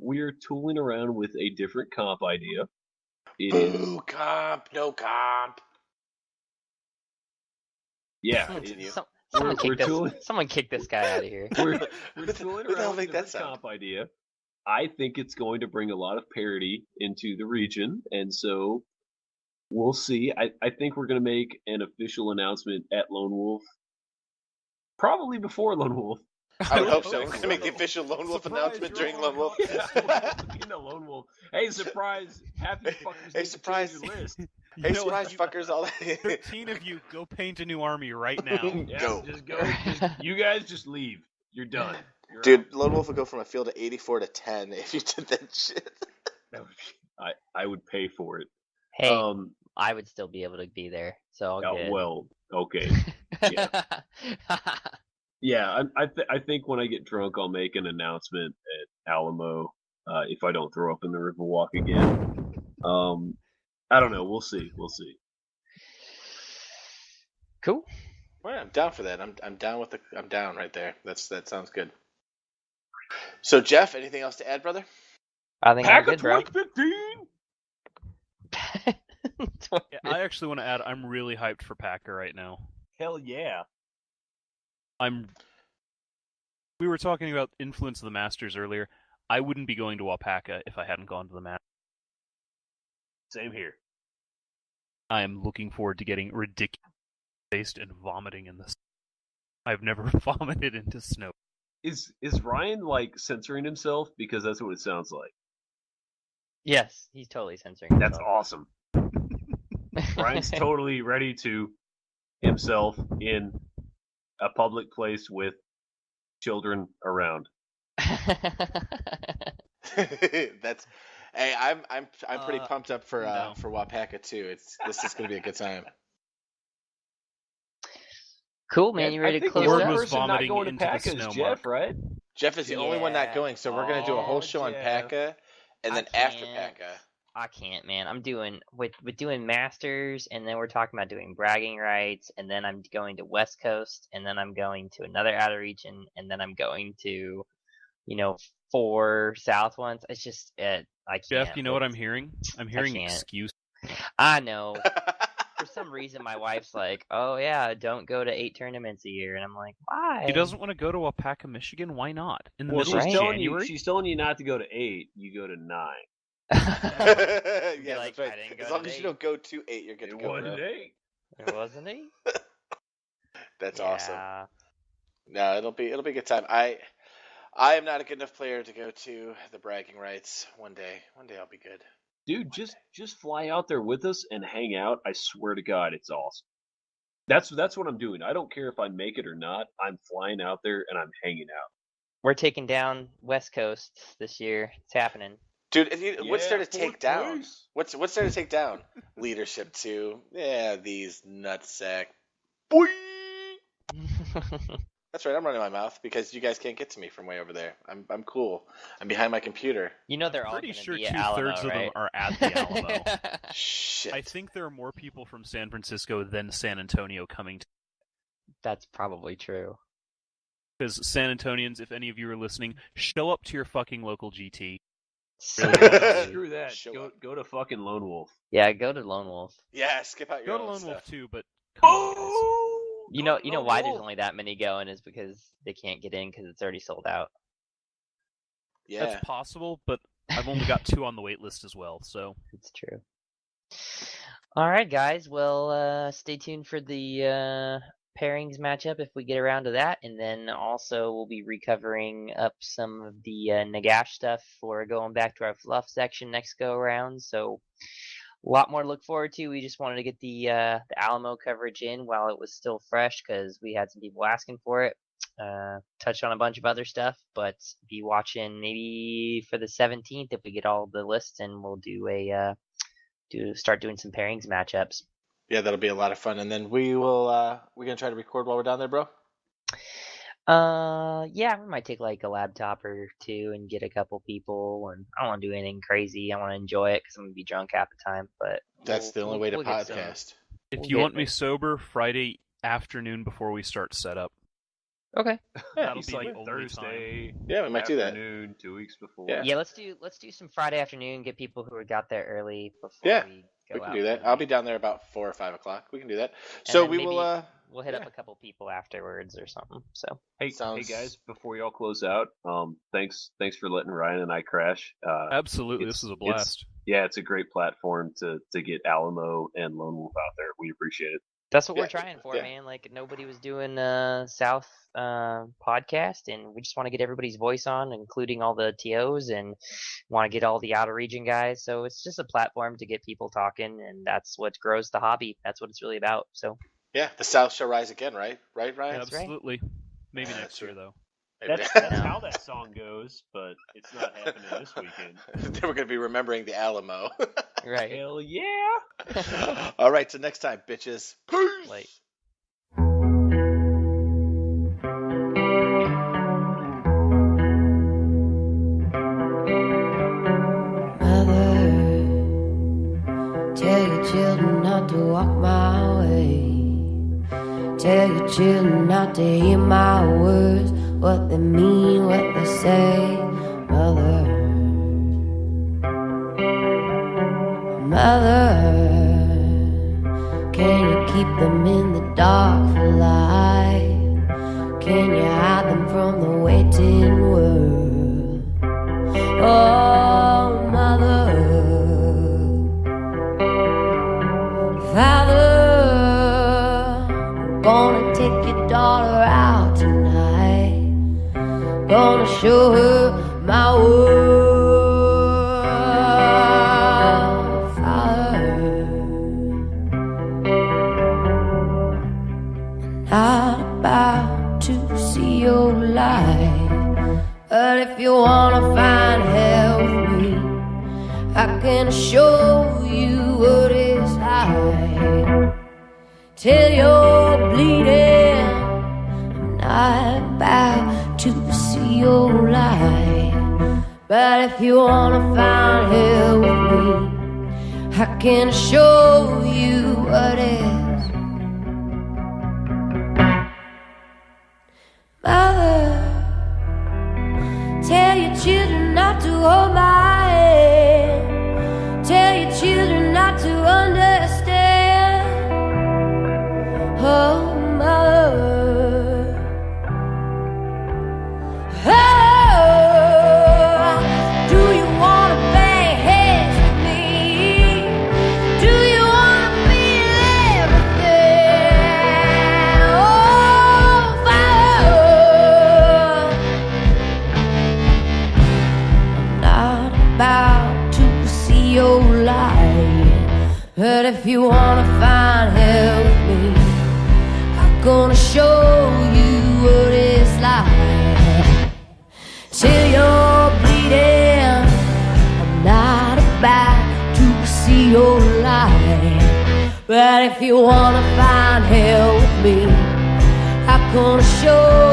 We are tooling around with a different comp idea. It is Boo, comp, no comp. yeah. Continue. Someone kick this guy out of here. We're tooling Who the hell around with make a that different sound? comp idea. I think it's going to bring a lot of parity into the region, and so we'll see. I think we're going to make an official announcement at Lone Wolf, probably before Lone Wolf. I would hope so. We're going to make the official Lone Wolf Surprise, announcement you're during on Lone Wolf. In the Lone Wolf. Hey, surprise! Happy fuckers! Hey, need to surprise. change your list. Hey, You know surprise what? fuckers, all 13 of you, go paint a new army right now. Yeah, Go. just go. You guys just leave. You're done. You're Dude, Lone Wolf would go from a field of 84 to 10 if you did that shit. out. I would pay for it. Hey, I would still be able to be there, so I'll get. Well, okay. yeah. Yeah, I think when I get drunk, I'll make an announcement at Alamo if I don't throw up in the Riverwalk again. I don't know. We'll see. Cool. Well, I'm down for that. I'm down right there. That sounds good. So Jeff, anything else to add, brother? I think Pack I'm of good, bro. 2015. Yeah, I actually want to add, I'm really hyped for Packer right now. Hell yeah. We were talking about influence of the Masters earlier. I wouldn't be going to Wapaka if I hadn't gone to the Masters. Same here. I am looking forward to getting ridiculous taste and vomiting in this. I've never vomited into snow. Is Ryan like censoring himself? Because that's what it sounds like. Yes, he's totally censoring himself. That's awesome. Ryan's totally ready to himself in a public place with children around. That's. Hey, I'm pretty pumped up for Wapaka too. This is gonna be a good time. Cool, man. You ready to close the it only up? person not going to into the PACA is snow, Jeff, Mark. right? Jeff is the only one not going, so we're gonna do a whole show on Jeff. PACA, and then after PACA. I can't, man. I'm doing with doing Masters, and then we're talking about doing bragging rights, and then I'm going to West Coast, and then I'm going to another outer region, and then I'm going to, 4 South ones. It's just I can't. Jeff, you know what I'm hearing? I'm hearing excuse. I know. For some reason, my wife's like, "Oh yeah, don't go to 8 tournaments a year," and I'm like, "Why?" He doesn't want to go to Wapaka, Michigan. Why not? In the middle she's of telling January. she's telling you not to go to 8. You go to 9. Yeah, like, that's right. I didn't go As to long as you 8. don't go to 8, you're good to go. Wasn't 8. It wasn't 8. That's awesome. No, it'll be a good time. I am not a good enough player to go to the bragging rights. One day I'll be good. Dude, just fly out there with us and hang out. I swear to God, it's awesome. That's what I'm doing. I don't care if I make it or not. I'm flying out there and I'm hanging out. We're taking down West Coast this year. It's happening. Dude, what's there to take down? Place. What's there to take down? Leadership too. Yeah, these nutsack. Boy. That's right. I'm running my mouth because you guys can't get to me from way over there. I'm cool. I'm behind my computer. They're all Pretty gonna sure be at Alamo, 2/3 of right? them are at the Alamo. Shit. I think there are more people from San Francisco than San Antonio coming to. That's probably true. Because San Antonians, if any of you are listening, show up to your fucking local GT. Screw that. Show up. Go to fucking Lone Wolf. Yeah, go to Lone Wolf. Yeah, skip out your Go to own Lone stuff. Wolf too, but come on, guys. You know why there's only that many going is because they can't get in because it's already sold out. Yeah. That's possible, but I've only got 2 on the wait list as well, so. It's true. All right, guys. Well, stay tuned for the pairings matchup if we get around to that, and then also we'll be recovering up some of the Nagash stuff for going back to our fluff section next go around. So a lot more to look forward to. We just wanted to get the Alamo coverage in while it was still fresh because we had some people asking for it. Touched on a bunch of other stuff, but be watching maybe for the 17th if we get all the lists, and we'll start doing some pairings matchups. Yeah, that'll be a lot of fun. And then we're gonna try to record while we're down there, bro. Yeah, we might take like a laptop or 2 and get a couple people. And I don't want to do anything crazy. I want to enjoy it because I'm gonna be drunk half the time. But That's the only way to we'll get some. podcast. If We'll you get want me there. sober, Friday afternoon before we start setup. Okay. That'll He's be like the only Thursday. Yeah, we might do that. Afternoon, 2 weeks before. Yeah. Yeah, let's do some Friday afternoon. Get people who got there early before Yeah, we go We can out do that. for the I'll be night. down there about 4 or 5 o'clock. We can do that. And So then we maybe will. We'll hit up yeah. a couple people afterwards or something. So Hey Sounds- guys, before y'all close out, thanks for letting Ryan and I crash. Absolutely, it's- this is a blast. Yeah, it's a great platform to get Alamo and Lone Wolf out there. We appreciate it. that's what we're Yeah, trying for, yeah. man. Like nobody was doing South podcast, and we just want to get everybody's voice on, including all the TOs, and want to get all the outer region guys. So it's just a platform to get people talking, and that's what grows the hobby. That's what it's really about. So Yeah, the South shall rise again, right? Right, Ryan? That's right. Absolutely. Maybe Yeah, next that's year, right. though. Maybe. That's No. how that song goes, but it's not happening this weekend. Then we're gonna be remembering the Alamo. right. Hell yeah! All right, till next time, bitches. Peace. Like. Mother, tell your children not to walk my way. Tell your children not to hear my words, what they mean, what they say. Mother, mother, can you keep them in the dark for life? Can you hide them from the waiting world? Oh, mother, father, Gonna take your daughter out tonight. Gonna show her my world, Father. Not about to see your light, but if you wanna find hell with me, I can show you what it's like till you're bleeding. I'm not about to see your light, but if you wanna find hell with me, I can show you what it is. Mother, tell your children not to hold my hand. Tell your children not to understand. Oh, mother. Oh, do you want to bang heads with me? Do you want to feel everything? Oh, Father, I'm not about to see your light, but if you want to find hell with me, I'm gonna show you what it's like till you're bleeding. I'm not about to see your light, but if you wanna find hell with me, I'm gonna show